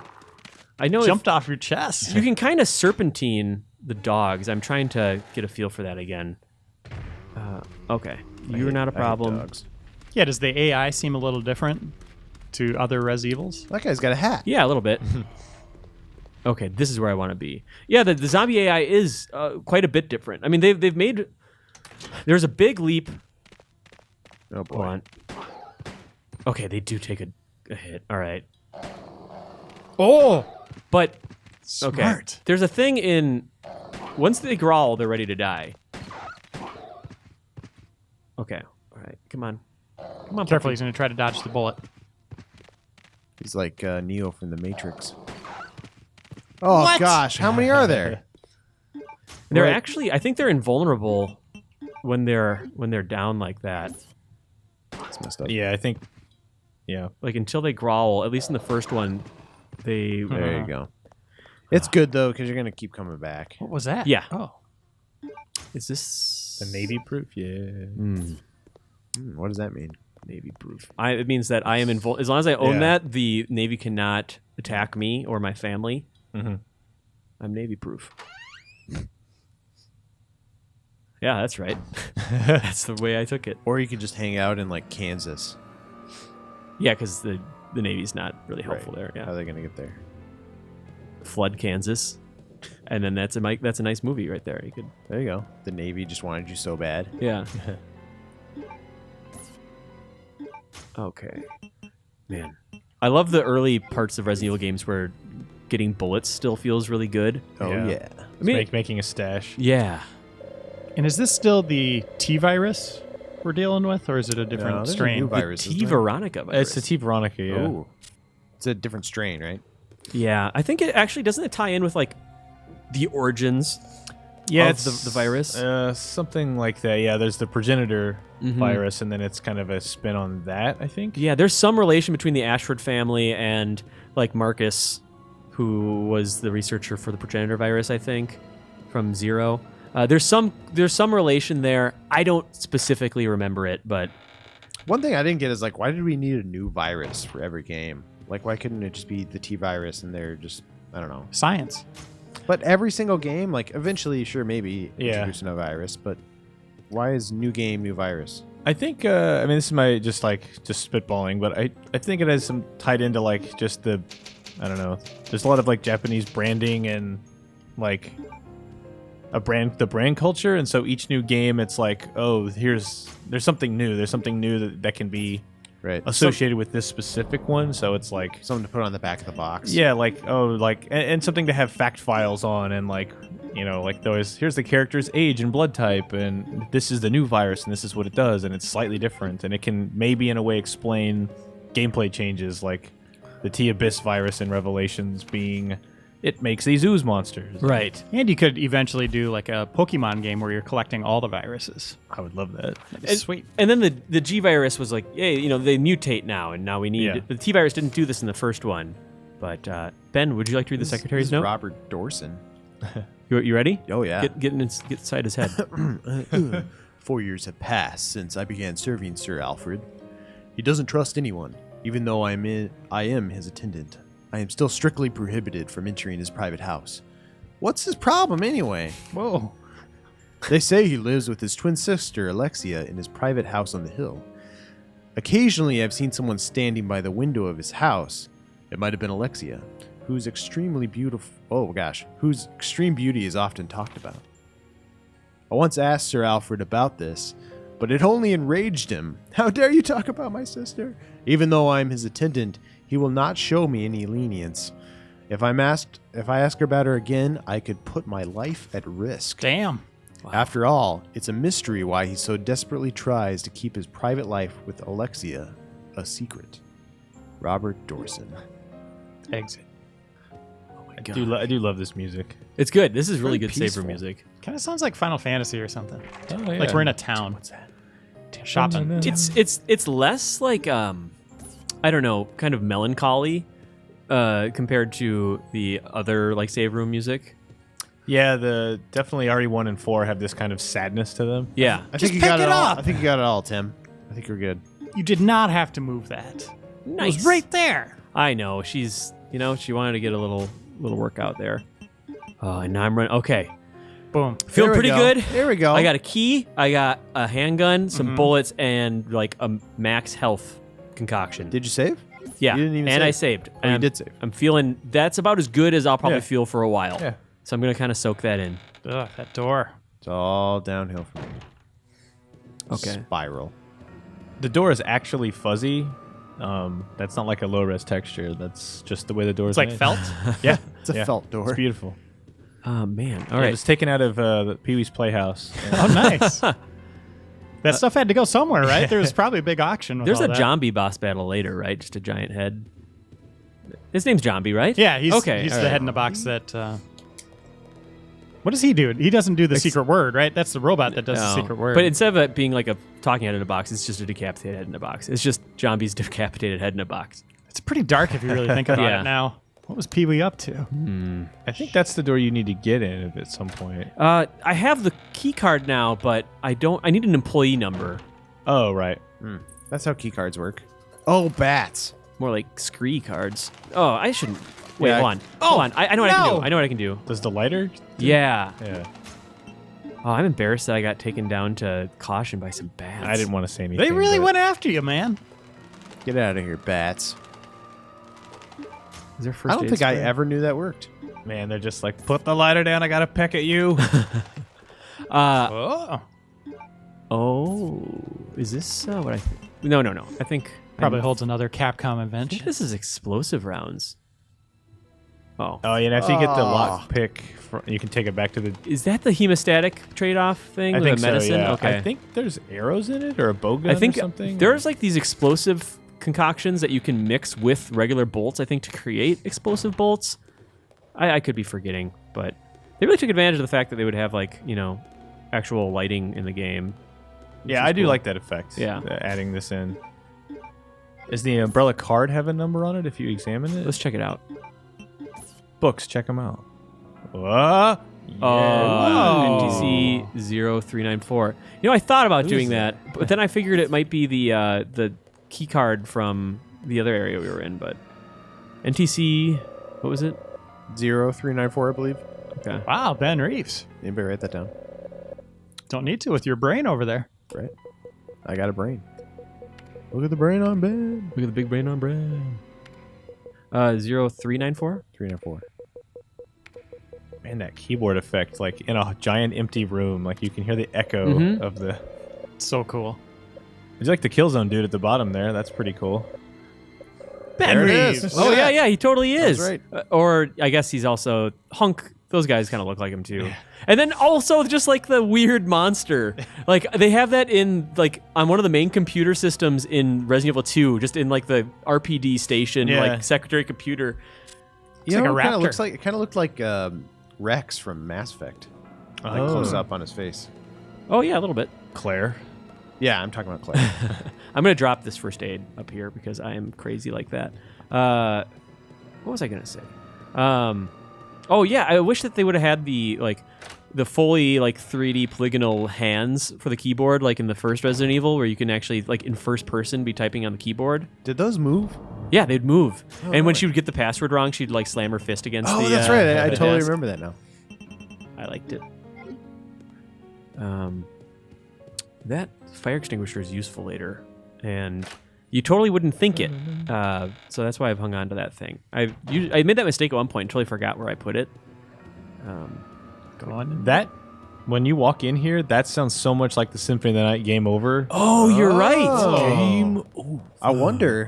I know Jumped off your chest. you can kind of serpentine the dogs. I'm trying to get a feel for that again. Okay. You're not a problem. Dogs. Yeah, does the AI seem a little different to other Res Evils? That guy's got a hat. Yeah, a little bit. Okay, this is where I want to be. Yeah, the zombie AI is quite a bit different. I mean, they've made... There's a big leap. Oh, boy. Hold on. Okay, they do take a hit. All right. Oh! But, Smart. okay. There's a thing in... Once they growl, they're ready to die. Okay. All right. Come on. Come on, Careful, Puffy. he's going to try to dodge the bullet. He's like Neo from The Matrix. Oh, What? gosh. How many are there? They're Right. actually... I think they're invulnerable when they're down like that. It's messed up. Yeah, I think. Yeah. Like, until they growl, at least in the first one, they... There you go. It's good, though, because you're going to keep coming back. What was that? Yeah. Oh. Is this... The Navy proof? Yeah. What does that mean? Navy proof. It means that I am invulnerable. As long as I own Yeah. that, the Navy cannot attack me or my family. Mm-hmm. I'm Navy proof. Yeah, that's right. That's the way I took it. Or you could just hang out in, like, Kansas. Yeah, because the Navy's not really helpful there. How Yeah, are they going to get there? flood Kansas, and then that's a nice movie right there. You could, There you go. The Navy just wanted you so bad. yeah. Okay, man, I love the early parts of Resident Evil games where getting bullets still feels really good. Oh, yeah. I mean, Making a stash. yeah. And is this still the T virus we're dealing with, or is it a different there's a strain? new virus, isn't T. there? Veronica virus. It's the T. Veronica, yeah. Oh. It's a different strain, right? Yeah, I think it actually doesn't it tie in with like the origins Yeah, of it's the virus. something like that. Yeah, there's the progenitor Mhm. virus, and then it's kind of a spin on that, I think. Yeah, there's some relation between the Ashford family and like Marcus, who was the researcher for the progenitor virus, I think, from Zero. There's some relation there. I don't specifically remember it, but One thing I didn't get is, like, why did we need a new virus for every game? Like, why couldn't it just be the T virus and they're just, I don't know. Science. But every single game, like, eventually, sure, maybe Yeah. introducing a virus, but why is new game, new virus? I think, I mean, this is my just spitballing, but I think it has some tied into, like, just the, I don't know, there's a lot of, like, Japanese branding and, like, the brand culture, and so each new game, it's like, oh, there's something new. There's something new that can be Right. associated with this specific one, so it's like, Something to put on the back of the box. yeah, like, oh, like, and something to have fact files on, and like, you know, like those, here's the character's age and blood type, and this is the new virus, and this is what it does, and it's slightly different, and it can maybe in a way explain gameplay changes, like the T-Abyss virus in Revelations being, it makes these ooze monsters. right. And you could eventually do like a Pokemon game where you're collecting all the viruses. I would love that. That'd be And, sweet. and then the G virus was like, hey, you know, they mutate now, and now we need Yeah. the T virus didn't do this in the first one. But Ben, would you like to read the secretary's This is note? Robert Dorson. You ready? Oh, yeah. Get inside his head. 4 years have passed since I began serving Sir Alfred. He doesn't trust anyone, even though I am his attendant. I am still strictly prohibited from entering his private house. What's his problem anyway? Whoa. They say he lives with his twin sister Alexia in his private house on the hill. Occasionally, I've seen someone standing by the window of his house. It might have been Alexia, whose extremely beautiful... Oh, gosh. Whose extreme beauty is often talked about. I once asked Sir Alfred about this, but it only enraged him. How dare you talk about my sister? Even though I'm his attendant, he will not show me any lenience. If I ask her about her again, I could put my life at risk. Damn. Wow. After all, it's a mystery why he so desperately tries to keep his private life with Alexia a secret. Robert Dorson. Exit. I do love this music. It's good. This is really Very good saber peaceful. music. Kind of sounds like Final Fantasy or something. Oh, yeah. Like we're in a town. What's that? Shopping. It's less like I don't know, kind of melancholy compared to the other like save room music. Yeah, definitely RE1 and 4 have this kind of sadness to them. Yeah. I Just think you pick got it all. up. I think you got it all, Tim. I think you're good. You did not have to move that. Nice. It was right there. I know. She's, she wanted to get a little workout there. Oh, and now I'm running. Okay. Boom. Feeling There we pretty go. good. There we go. I got a key, I got a handgun, some bullets, and like a max health concoction. Did you save? Yeah. You didn't even and save. I saved. Oh, you I'm- did save. I'm feeling that's about as good as I'll probably Yeah. feel for a while. Yeah. So I'm gonna kind of soak that in. Ugh, that door. It's all downhill from here. Okay. Spiral. The door is actually fuzzy. That's not like a low-res texture. That's just the way the door It's is like made. felt. Yeah. It's a felt door. It's beautiful. Oh man. All It right. was taken out of the Pee-wee's Playhouse. Oh, nice. That stuff had to go somewhere, right? There was probably a big auction. With There's all a that. zombie boss battle later, right? Just a giant head. His name's Zombie, right? Yeah, he's okay. He's all the right. head in the box that. What does he do? He doesn't do the secret word, right? That's the robot that does the No. secret word. But instead of it being like a talking head in a box, it's just a decapitated head in a box. It's just Zombie's decapitated head in a box. it's pretty dark if you really think about Yeah. it now. What was Pee Wee up to? I think that's the door you need to get in at some point. I have the key card now, but I need an employee number. Oh, right. That's how key cards work. Oh, bats. More like scree cards. Oh, I shouldn't. Wait, Yeah, hold on. Hold on. I know what I can do. I know what I can do. Does the lighter? Yeah. Yeah. Oh, I'm embarrassed that I got taken down to caution by some bats. I didn't want to say anything. They really but went after you, man. Get out of here, bats. Is there first I don't aid think I spray? ever knew that worked. Man, they're just like, put the lighter down. I got to peck at you. Oh, Oh, is this what I think? No. I think probably holds another Capcom I invention. think this is explosive rounds. Oh. Oh, yeah. And after you get the lock pick, you can take it back to the. Is that the hemostatic trade-off thing I with think the medicine? so. Yeah. Okay. I think there's arrows in it or a bow gun I think or something. there's like these explosive concoctions that you can mix with regular bolts, I think, to create explosive bolts. I could be forgetting, but they really took advantage of the fact that they would have like, actual lighting in the game. Yeah, I do like that effect. Yeah. Adding this in. Does the umbrella card have a number on it if you examine it? Let's check it out. Books, check them out. NTC 0394. I thought about doing that, but then I figured it might be the key card from the other area we were in, but NTC, what was it? 0394, I believe. Okay. Wow, Ben Reeves. Anybody write that down? Don't need to with your brain over there. Right. I got a brain. Look at the brain on Ben. Look at the big brain on brain. 0394? 394. Man, that keyboard effect, like in a giant empty room, like you can hear the echo Mhm. of the. So cool. It's like the Killzone dude at the bottom there. That's pretty cool. Ben There it Reeves. is. Oh, yeah, he totally is. right. Or I guess he's also Hunk. Those guys kind of look like him too. And then also just like the weird monster. Like they have that in like on one of the main computer systems in Resident Evil 2, just in like the RPD station, Yeah. like secretary computer. You like know, a it kind of raptor. looks like looked like Rex from Mass Effect. Like close up on his face. Oh yeah, a little bit. Claire. Yeah, I'm talking about Claire. I'm gonna drop this first aid up here because I am crazy like that. What was I gonna say? Oh yeah, I wish that they would have had the fully 3D polygonal hands for the keyboard, like in the first Resident Evil, where you can actually like in first person be typing on the keyboard. Did those move? Yeah, they'd move. And when really? she would get the password wrong, she'd like slam her fist against the. Oh, that's right. I the totally desk. remember that now. I liked it. That fire extinguisher is useful later, and you totally wouldn't think it. So that's why I've hung on to that thing. I made that mistake at one point and totally forgot where I put it. That when you walk in here, that sounds so much like the Symphony of the Night Game Over. Oh, you're right. Game I wonder.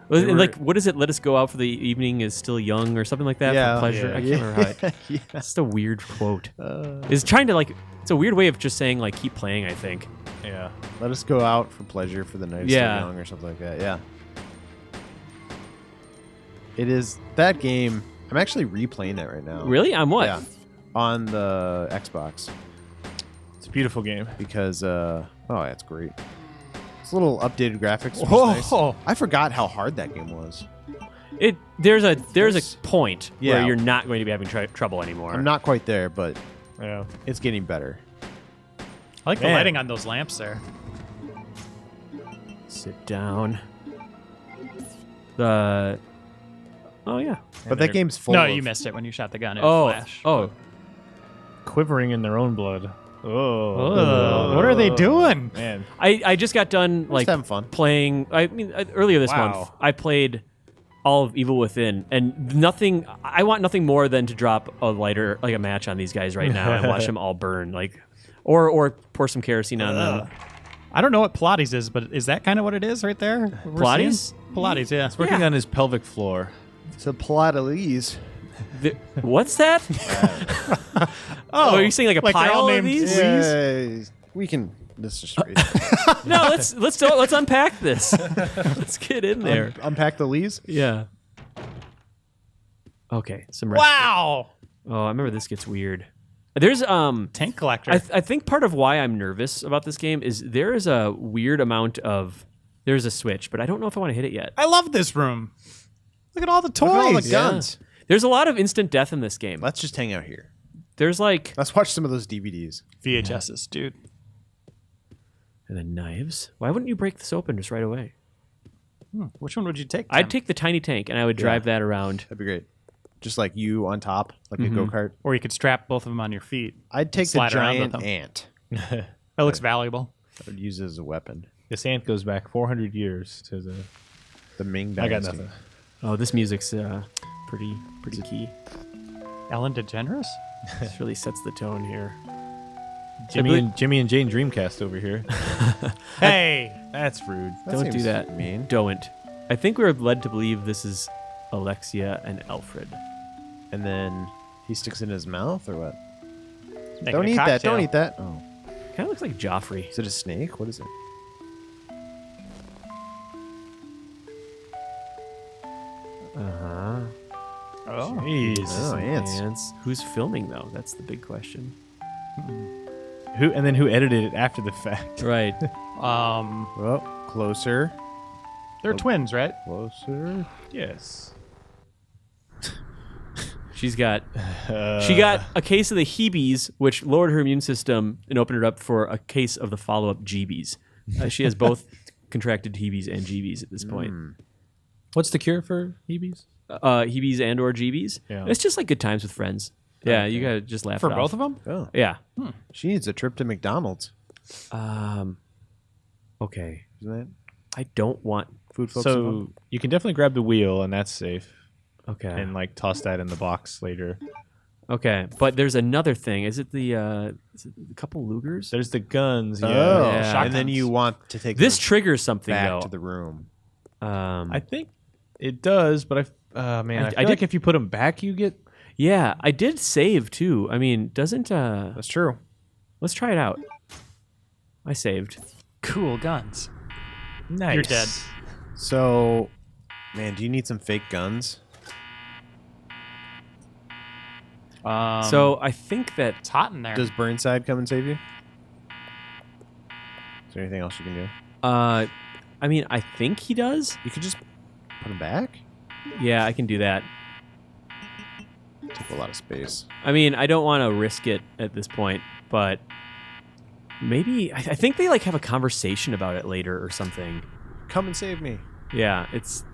Like, what is it? Let us go out for the evening is still young or something like that Yeah, for pleasure. yeah, I can't remember how it. yeah. That's a weird quote. It's trying to it's a weird way of just saying like keep playing. I think. Yeah. Let us go out for pleasure for the night Yeah. so young or something like that. Yeah. It is that game. I'm actually replaying that right now. Really? On what? Yeah. On the Xbox. It's a beautiful game. Because it's great. It's a little updated graphics. Which Whoa. is nice. I forgot how hard that game was. There's a point Yeah. where you're not going to be having trouble anymore. I'm not quite there, but Yeah. it's getting better. I like the Man. lighting on those lamps there. Sit down. Oh yeah. But that game's full No, of... you missed it when you shot the gun. It Oh. flash. Oh. Quivering in their own blood. Oh, what are they doing? Man. I just got done like having fun. playing. I mean, earlier this Wow. month I played all of Evil Within, and nothing. I want nothing more than to drop a lighter, like a match on these guys right now and watch them all burn, or pour some kerosene on them. I don't know what Pilates is, but is that kind of what it is right there? We're Pilates? seeing? Pilates, yeah. He's working on his pelvic floor. It's a Pilates. What's that? Are you saying like a like they're all pile of named these? Yeah, we can... This is straight. No, let's unpack this. Let's get in there. Unpack the leaves. Yeah. Okay. Some rest. Wow. Oh, I remember this gets weird. There's Tank collector. I think part of why I'm nervous about this game is there is a weird amount of there's a switch, but I don't know if I want to hit it yet. I love this room. Look at all the toys. Look at all the guns. There's a lot of instant death in this game. Let's just hang out here. There's like Let's watch some of those DVDs. VHSs, dude. and then knives. Why wouldn't you break this open just right away? Which one would you take? I'd Tim? take the tiny tank and I would drive that around. That'd be great. Just like you on top, like a go-kart. Or you could strap both of them on your feet. I'd take the Slide around with giant them. ant. That looks valuable. I would use it as a weapon. This ant goes back 400 years to The Ming I Dynasty. got nothing. Oh, this music's pretty key. Ellen DeGeneres? This really sets the tone here. Jimmy and Jane Dreamcast over here. Hey! That's rude. Don't do seems that. mean. Don't. I think we're led to believe this is Alexia and Alfred. And then he sticks it in his mouth, or what? Making Don't a eat that. cocktail. Don't eat that. Oh, Kind of looks like Joffrey. is it a snake? What is it? Oh. Jeez. Oh, ants. Ants. Who's filming though? That's the big question. Who edited it after the fact? Right. Well, closer. They're twins, right? Closer. Yes. She got a case of the heebies, which lowered her immune system and opened her up for a case of the follow-up jeebies. She has both contracted heebies and jeebies at this point. What's the cure for heebies? Heebies and or jeebies. Yeah. It's just like good times with friends. Yeah, you gotta just laugh For it both off. of them? Oh, Yeah. she needs a trip to McDonald's. Okay. Isn't that I don't want. food folks? and fun? So you can definitely grab the wheel, and that's safe. Okay. And like toss that in the box later. Okay, but there's another thing. Is it the couple Lugers? There's the guns. Oh, Yeah. and then you want to take This those triggers something back though. to the room. I think it does, but I feel I like did- if you put them back, you get. Yeah, I did save too. I mean, doesn't That's true. let's try it out. I saved. Cool guns. Nice. You're dead. So, man, do you need some fake guns? So I think that It's hot in there. Does Burnside come and save you? Is there anything else you can do? I mean, I think he does. You could just put them back. Yeah, I can do that. Take a lot of space. I mean, I don't want to risk it at this point, but maybe I think they like have a conversation about it later or something. Come and save me. Yeah, it's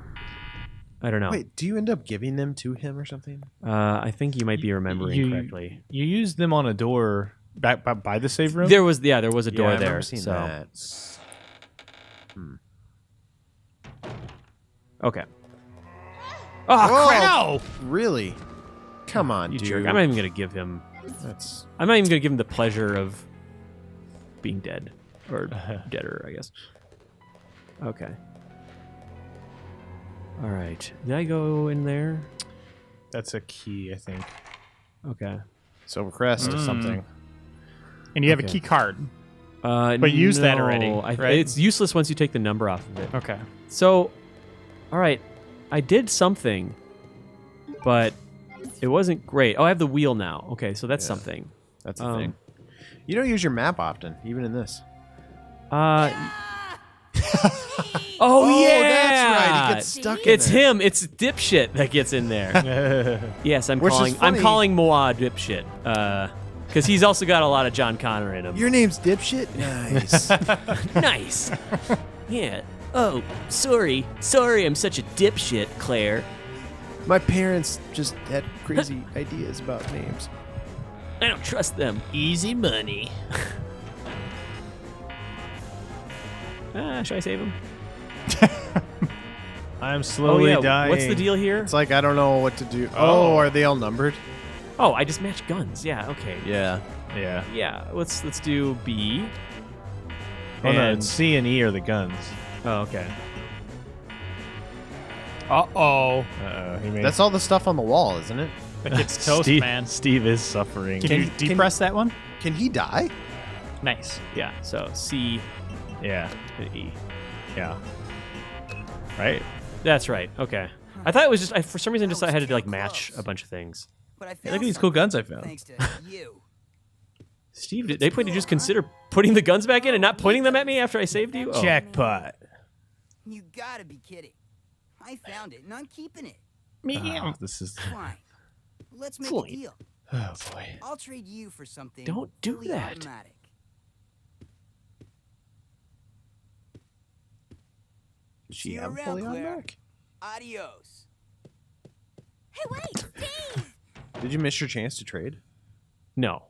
I don't know. Wait, do you end up giving them to him or something? I think you might be remembering correctly. You used them on a door back by the save room. There was a door I've there. never seen So that. Okay. Oh, crap! No! Really? Come on, You dude. jerk. I'm not even going to give him... That's I'm not even going to give him the pleasure of being dead. Or deader, I guess. Okay. All right. Did I go in there? That's a key, I think, Okay. Silver Crest. or something. And you have a Okay. key card. But you used that already, right? It's useless once you take the number off of it. Okay. So, all right. I did something, but it wasn't great. Oh, I have the wheel now. Okay, so that's something. That's the thing. You don't use your map often, even in this. Oh, Oh, yeah, that's right. He gets stuck in It's there. him. It's dipshit that gets in there. Yes, I'm Which is funny. calling Moa dipshit. Because he's also got a lot of John Connor in him. Your name's Dipshit? Nice. Nice. Yeah. Oh, sorry. Sorry, I'm such a dipshit, Claire. My parents just had crazy ideas about names. I don't trust them. Easy money. Should I save him? I'm slowly dying. What's the deal here? It's like, I don't know what to do. Oh, are they all numbered? Oh, I just matched guns. Yeah. Okay. Yeah. Yeah. Yeah. Let's do B. Oh no, And- it's C and E are the guns. Oh, okay. Uh-oh. He made That's all the stuff on the wall, isn't it? That gets toast, Steve, man. Steve is suffering. Can you depress that one? Can he die? Nice. Yeah. So C Yeah. and E. Yeah. Right. That's right. Okay. I thought it was just for some reason just I had to like match a bunch of things. But I Look found at these cool something guns I found. thanks to you. Steve, did they point to just consider putting the guns back in and not pointing them at me after I saved you? Oh. Jackpot. You gotta be kidding. I found it, and I'm keeping it. This is. Fine. Let's make a deal. Oh boy. I'll trade you for something. Don't do fully that. Automatic. See you around, Claire. Adios. Hey, wait, Steve! Did you miss your chance to trade? No.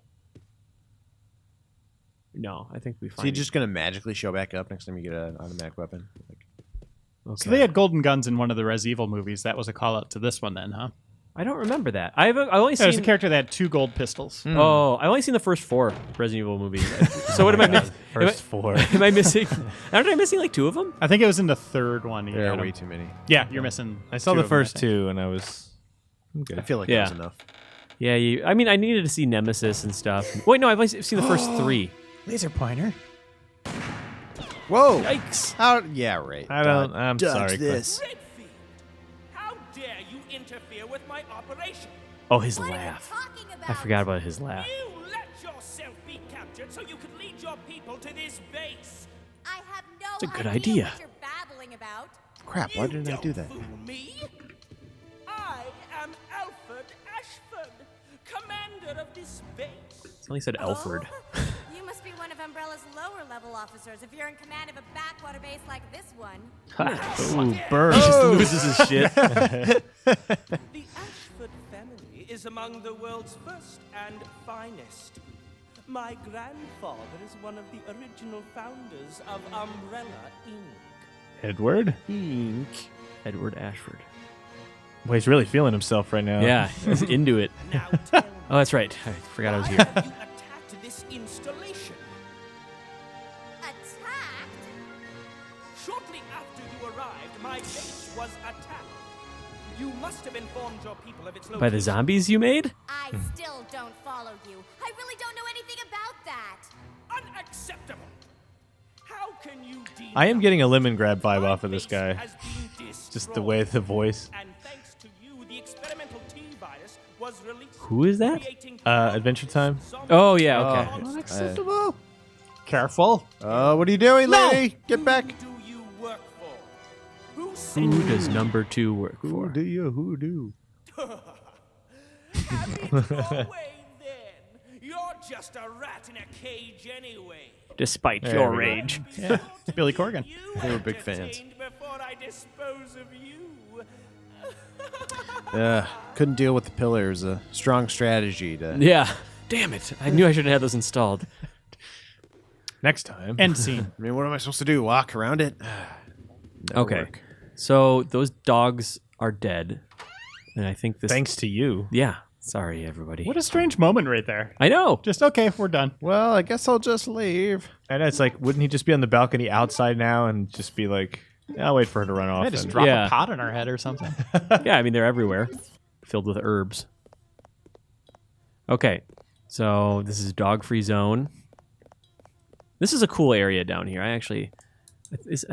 No, I think we So find you're just going to magically show back up next time you get an automatic weapon? Like, okay. So they had golden guns in one of the Res Evil movies. That was a call out to this one then, huh? I don't remember that. I've only There's seen a character that had 2 gold pistols. Oh, I've only seen the first 4 Resident Evil movies. So what am I missing? First 4. Am I missing? Aren't I missing like 2 of them? I think it was in the 3rd one. you there had are 'em. way too many. Yeah, you're missing. I saw 2 the of 'em, I first think. 2 and I'm good. I feel like Yeah. that was enough. Yeah, I mean, I needed to see Nemesis and stuff. Wait, no, I've only seen the first 3. Laser pointer. Whoa! Yikes! How? Yeah, right. I'm Dodge sorry. this. Redfield, how dare you interfere with my operation? Oh, his What are you laugh. talking about? I forgot about his laugh. You let yourself be captured so you could lead your people to this base. I have no It's a good idea. what you're babbling about. Crap, why didn't I do that? Fool me. I am Alfred Ashford, commander of this base. It's only said Alfred. Oh, you must be one of Umbrella's lower level officers if you're in command of a backwater base like this one. Ooh, burn. He just loses his shit. The Ashford family is among the world's first and finest. My grandfather is one of the original founders of Umbrella Inc. Edward? Edward Ashford. Well, he's really feeling himself right now. Yeah, he's into it. Now tell me, Oh, that's right. I forgot I was why here. have you attacked this installation? Attacked? Shortly after you arrived, my base was attacked. You must have informed your people of its location. By the zombies you made? I still don't follow you. I really don't know anything about that. Unacceptable. How can you deny I am getting a lemon grab vibe my off of this base guy. has been Just the way, the voice. And thanks to you, the experimental T-virus was released. Who is that? creating Adventure Time? zombies. Oh, yeah, okay. Unacceptable. Careful. What are you doing, lady? Get back. Who do you work for? Who sent Who you? does number 2 work for? Who do? Have it your way, then. You're just a rat in a cage anyway. Despite There your we go. rage. Yeah, Billy Corgan. You They were big fans. entertained Before I dispose of you. Couldn't deal with the pillars. A strong strategy to. Yeah. Damn it. I knew I should have had those installed. Next time. End scene. I mean, what am I supposed to do? Walk around it? Never Okay. work. So those dogs are dead. And I think this... Thanks to you. Yeah. Sorry, everybody. What a strange moment right there. I know. Just, okay, we're done. Well, I guess I'll just leave. And it's like, wouldn't he just be on the balcony outside now and just be like, I'll wait for her to run off. Yeah, just and- drop Yeah. a pot on our head or something. Yeah, I mean, they're everywhere. Filled with herbs. Okay. So this is dog-free zone. This is a cool area down here. I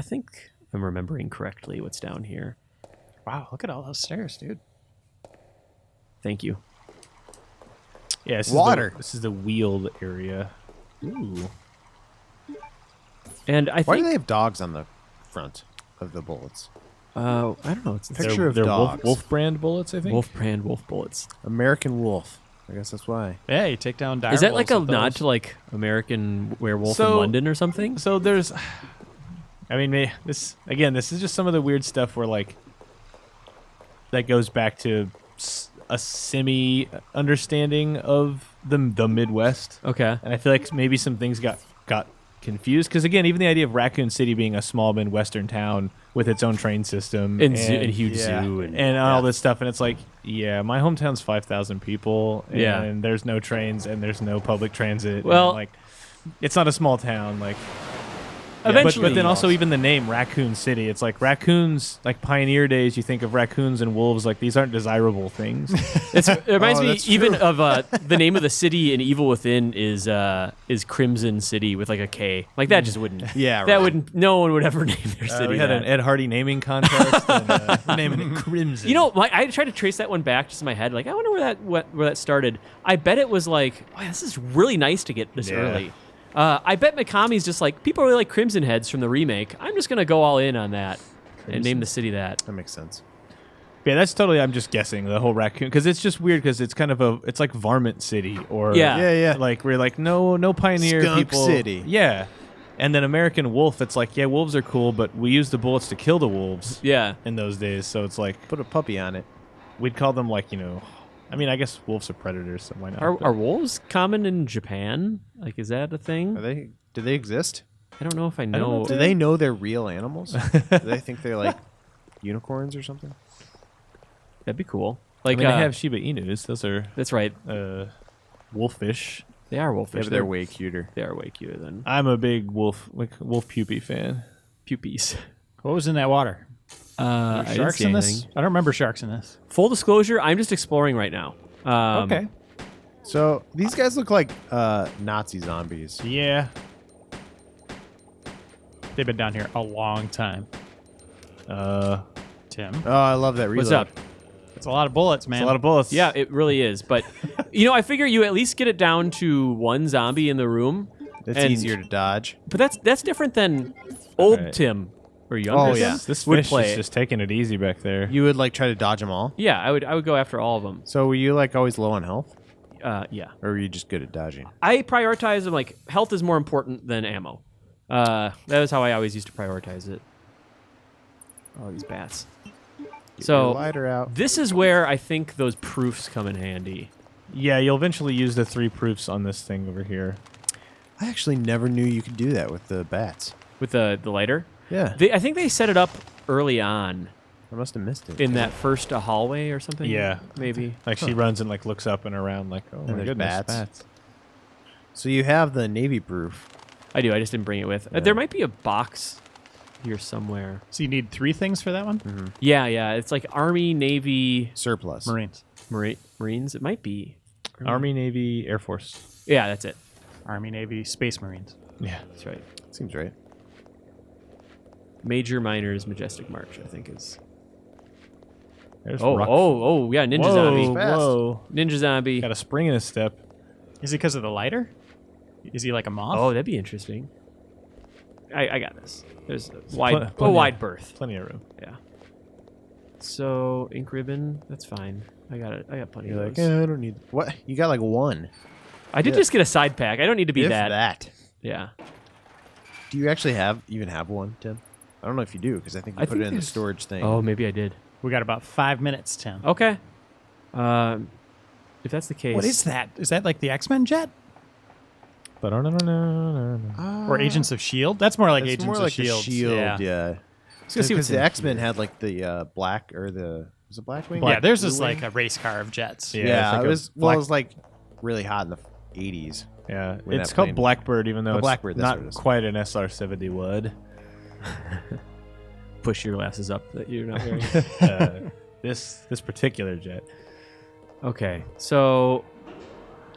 think I'm remembering correctly what's down here. Wow, look at all those stairs, dude. Thank you. Yeah, Water. This is the wheeled area. Ooh. And I Why do think they have dogs on the front of the bullets? I don't know. It's Picture of they're dogs. wolf brand bullets, I think. wolf brand wolf bullets. American wolf. I guess that's why. Yeah, you take down dire Is that like a wolves with nod those. to like American Werewolf So- in London or something? So there's, I mean, this is just some of the weird stuff where like that goes back to a semi understanding of the Midwest, Okay. and I feel like maybe some things got confused because again, even the idea of Raccoon City being a small Midwestern town with its own train system And huge yeah. zoo and all this stuff, and it's like, yeah, my hometown's 5,000 people, and Yeah. there's no trains and there's no public transit. Well- and, like, it's not a small town, like. Eventually, but then also even the name Raccoon City, it's like raccoons, like pioneer days. You think of raccoons and wolves, like these aren't desirable things. it reminds me that's even true. of the name of the city in Evil Within is Crimson City with like a K. Like that just wouldn't. Yeah, That right. wouldn't. No one would ever name their city. we had that. an Ed Hardy naming contest, and we're naming it Crimson. You know, I tried to trace that one back just in my head. Like, I wonder where that started. I bet it was like, wow, this is really nice to get this Yeah. early. I bet Mikami's just like, people really like Crimson Heads from the remake. I'm just gonna go all in on that and name the city that. That makes sense. yeah, that's totally. I'm just guessing the whole raccoon because it's just weird because it's kind of it's like Varmint City or Yeah. Yeah. like we're like no pioneer Skunk people. City. Yeah, and then American Wolf. It's like yeah, wolves are cool, but we use the bullets to kill the wolves Yeah. in those days. So it's like Put a puppy on it. we'd call them like I mean I guess wolves are predators, so why not? Are wolves common in Japan? Like, is that a thing? Do they exist? I don't know if I don't know. know. Do they know they're real animals? Do they think they're like unicorns or something? That'd be cool. I Like, mean, they have Shiba Inus. Those are that's right. wolfish. They are wolfish. Yeah, but they're way cuter. They are way cuter than I'm a big wolf puppy fan. pupies. What was in that water? I didn't Sharks see in this? anything. I don't remember sharks in this. Full disclosure, I'm just exploring right now. Okay. So these guys look like Nazi zombies. Yeah. They've been down here a long time. Tim. Oh, I love that reload. What's up? It's a lot of bullets, man. It's a lot of bullets. Yeah, it really is. But I figure you at least get it down to one zombie in the room. It's and- easier to dodge. But that's different than old Right. Tim or younger Oh, Tim yeah. This would fish play. is just taking it easy back there. You would like try to dodge them all. Yeah, I would go after all of them. So were you like always low on health, Yeah. or were you just good at dodging? I prioritize them like health is more important than ammo. That is how I always used to prioritize it. Oh, these bats. Get So your lighter out. this is where I think those proofs come in handy. Yeah, you'll eventually use the 3 proofs on this thing over here. I actually never knew you could do that with the bats. With the lighter. Yeah, I think they set it up early on I must have missed it. in that first hallway or something. Yeah. Maybe. Like she runs and like looks up and around like, oh my there's goodness, bats. So you have the navy proof. I do. I just didn't bring it with. Yeah. There might be a box here somewhere. So you need 3 things for that one? Mm-hmm. Yeah. It's like Army, Navy, Surplus. Marines. Marines. It might be. Army, Navy, Air Force. Yeah, that's it. Army, Navy, Space Marines. Yeah. That's right. Seems right. Major, Minors, Majestic March, I think is. There's Oh, yeah, Ninja Zombie. Fast. Whoa. Ninja Zombie. Got a spring in his step. Is it because of the lighter? Is he like a moth? Oh, that'd be interesting. I got this. There's a plenty- wide berth. Plenty of room. Yeah. So ink ribbon, that's fine. I got it. I got plenty You're of like, those. I don't need. What? You got like one. I did just get a side pack. I don't need to be If that. Yeah. Do you actually even have one, Tim? I don't know if you do because I think you I put think it in the there's- storage thing. Oh, maybe I did. We got about 5 minutes, Tim. Okay. If that's the case. What is that? Is that like the X-Men jet? Or Agents of S.H.I.E.L.D.? That's more like It's Agents more of like S.H.I.E.L.D. yeah. Let's go see what's Because the in X-Men here. had like the black or the was it Blackwing? Yeah, there's Blue just Wing? like a race car of jets. Yeah, it's like it a was black- it was like really hot in the 80s. Yeah, when it's that called plane- Blackbird, even though Oh, it's Blackbird, that's what it not is. quite an SR-70 wood. Push your glasses up that you're not wearing. This particular jet. Okay, so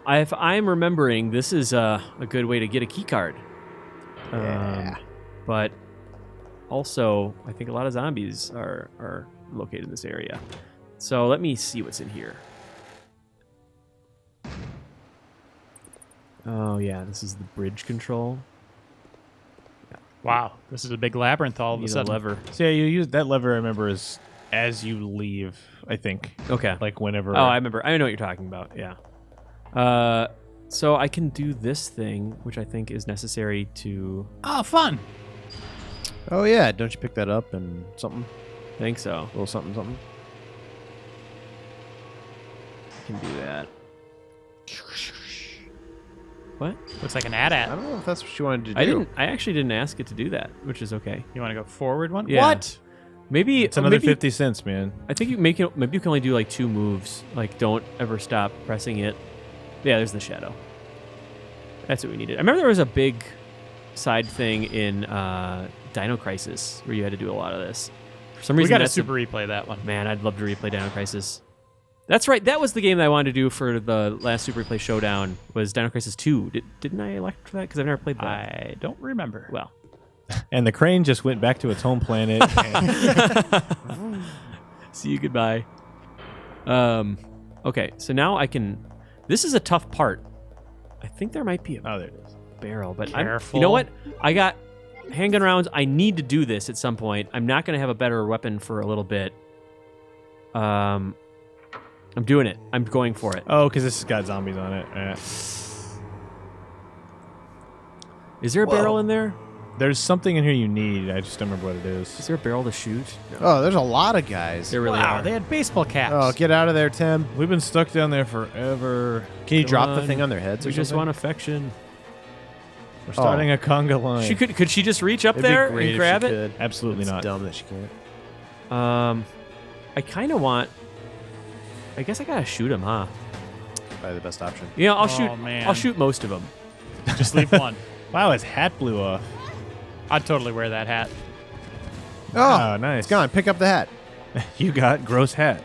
if I'm remembering, this is a good way to get a key card. But also, I think a lot of zombies are located in this area. So let me see what's in here. Oh yeah, this is the bridge control. Wow, this is a big labyrinth all of a Need a sudden. lever. So yeah, you use that lever. I remember is as you leave. I think. Okay. Like whenever. Oh, I remember. I know what you're talking about. Yeah. So I can do this thing, which I think is necessary to. Oh, fun. Oh yeah, don't you pick that up and something? I think so. A little something, something. I can do that. What? Looks like an I AT-AT. don't know if that's what you wanted to do. I actually didn't ask it to do that, which is okay. You want to go forward one? Yeah. What? Maybe It's another maybe, 50 cents, man. I think maybe you can only do like 2 moves. Like don't ever stop pressing it. Yeah, there's the shadow. That's what we needed. I remember there was a big side thing in Dino Crisis where you had to do a lot of this. For some We reason, got to that's super replay that one. man, I'd love to replay Dino Crisis. That's right. That was the game that I wanted to do for the last Super Replay Showdown. Was Dino Crisis 2? Didn't I elect for that? Because I've never played that. I don't remember. Well, And the crane just went back to its home planet. and see you goodbye. Okay, so now I can. This is a tough part. I think there might be a oh, there it is. barrel, but Careful. you know what? I got handgun rounds. I need to do this at some point. I'm not going to have a better weapon for a little bit. I'm doing it. I'm going for it. Oh, because this has got zombies on it. Is there a barrel in there? There's something in here you need. I just don't remember what it Is is. there a barrel to shoot? No. Oh, there's a lot of guys. There really Wow, are. they had baseball caps. Oh, get out of there, Tim. We've been stuck down there forever. Can you Come drop the on. thing on their heads We or just something? want affection. We're starting a conga line. She could she just reach up It'd be there great and if grab she it? could. Absolutely It's not. dumb that she can't. I kind of want. I guess I gotta shoot him, huh? Probably the best option. Yeah, I'll Oh, shoot. man. I'll shoot most of them. Just leave one. Wow, his hat blew off. I'd totally wear that hat. Oh, nice. it's gone. Pick up the hat. You got gross hat.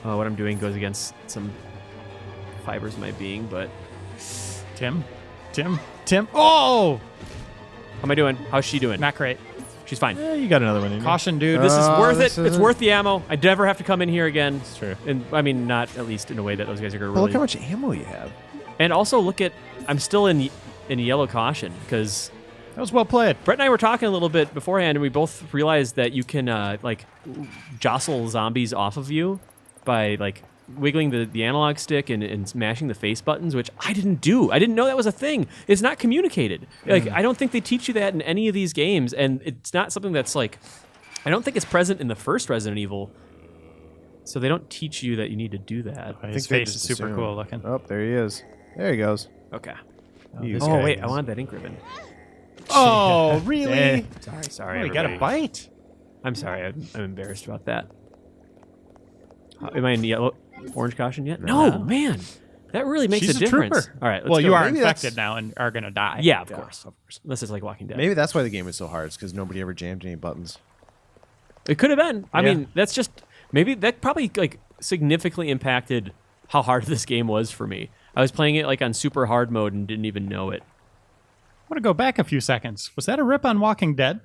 What I'm doing goes against some fibers of my being, but Tim. Oh! how am I doing? How's she doing? Not great. She's fine. Yeah, you got another one in you. Caution, dude. This is worth this it. It's isn't- worth the ammo. I never have to come in here again. It's true. And I mean, not at least in a way that those guys are gonna Well, really. look how much ammo you have. And also look at. I'm still in yellow caution because That was well played. Brett and I were talking a little bit beforehand, and we both realized that you can like jostle zombies off of you by like wiggling the analog stick and smashing the face buttons, which I didn't do. I didn't know that was a thing. It's not communicated. Like I don't think they teach you that in any of these games, and it's not something that's like. I don't think it's present in the first Resident Evil. So they don't teach you that you need to do that. His they face is just super assume. cool looking. Oh, there he is. There he goes. Okay. You Oh guys. wait, I wanted that ink ribbon. Oh, really? Sorry. Oh, he got a everybody. bite. I'm sorry. I'm embarrassed about that. Am I in yellow, orange caution yet? No, man. That really makes She's a difference. trooper. All right. Let's Well, go. you are Maybe infected that's- now and are going to die. Yeah, of course. Unless it's like Walking Dead. Maybe that's why the game was so hard. It's because nobody ever jammed any buttons. It could have been. I Yeah. mean, that's just maybe that probably like significantly impacted how hard this game was for me. I was playing it like on super hard mode and didn't even know it. I want to go back a few seconds. Was that a rip on Walking Dead?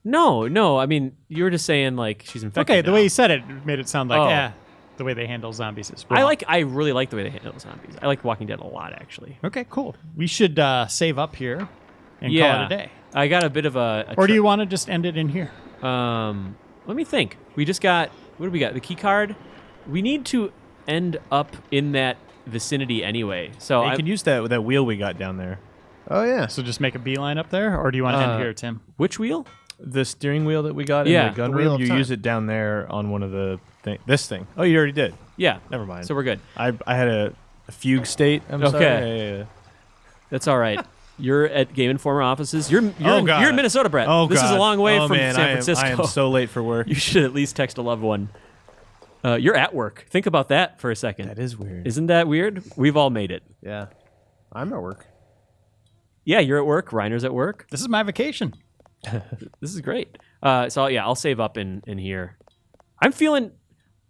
No. I mean, you were just saying like she's infected. Okay, the now. way you said it made it sound like, Oh. the way they handle zombies is wrong. I really like the way they handle zombies. I like Walking Dead a lot, actually. Okay, cool. We should save up here and call it a day. I got a bit of a Or do you want to just end it in here? Let me think. We just got what do we got? The key card. We need to end up in that vicinity anyway. So You can use that wheel we got down there. Oh, yeah. So just make a beeline up there, or do you want to end here, Tim? which wheel? The steering wheel that we got in Yeah. the gun The wheel room, of you time. use it down there on one of the this thing. Oh, you already did. Yeah. Never mind. So we're good. I had a fugue state. I'm Okay. sorry. Yeah. That's all right. You're at Game Informer offices. You're Oh, God. you're in Minnesota, Brett. Oh, this is a God. long way Oh, from man, San Francisco. I am so late for work. You should at least text a loved one. You're at work. Think about that for a second. That is weird. Isn't that weird? We've all made it. Yeah. I'm at work. Yeah, you're at work. Reiner's at work. This is my vacation. This is great. So yeah, I'll save up in here. I'm feeling.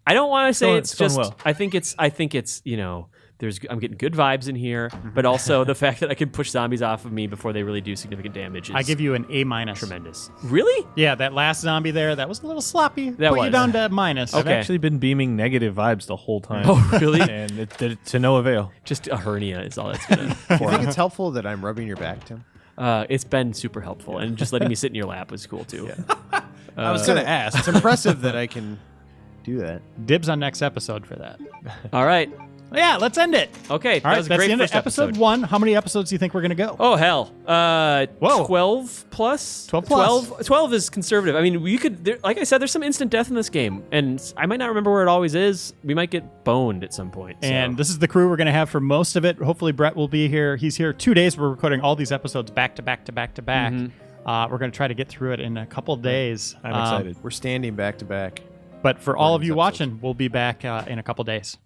I don't want to say Going- it's it's going just. well. I think it's I'm getting good vibes in here, but also the fact that I can push zombies off of me before they really do significant damage. Is I give you an A-. tremendous. Really? Yeah, that last zombie there, that was a little sloppy. That Put you was. down to minus. I've Okay. actually been beaming negative vibes the whole time. Oh, really? And to no avail. Just a hernia is all that's gonna. Do you think it's helpful that I'm rubbing your back, Tim? It's been super helpful, and just letting me sit in your lap was cool too. I was going to ask. It's impressive that I can do that. Dibs on next episode for that. All right. Yeah, let's end it. Okay. All that right, was a that's great the end of first episode 1. How many episodes do you think we're going to go? Oh hell! Whoa. 12 plus. 12 plus. 12 is conservative. I mean, you could. Like I said, there's some instant death in this game, and I might not remember where it always is. We might get boned at some point. so. And this is the crew we're going to have for most of it. Hopefully, Brett will be here. He's here 2 days. We're recording all these episodes back to back to back to back. We're going to try to get through it in a couple of days. I'm excited. We're standing back to back. But for all of Recording you these watching, we'll be back in a couple days.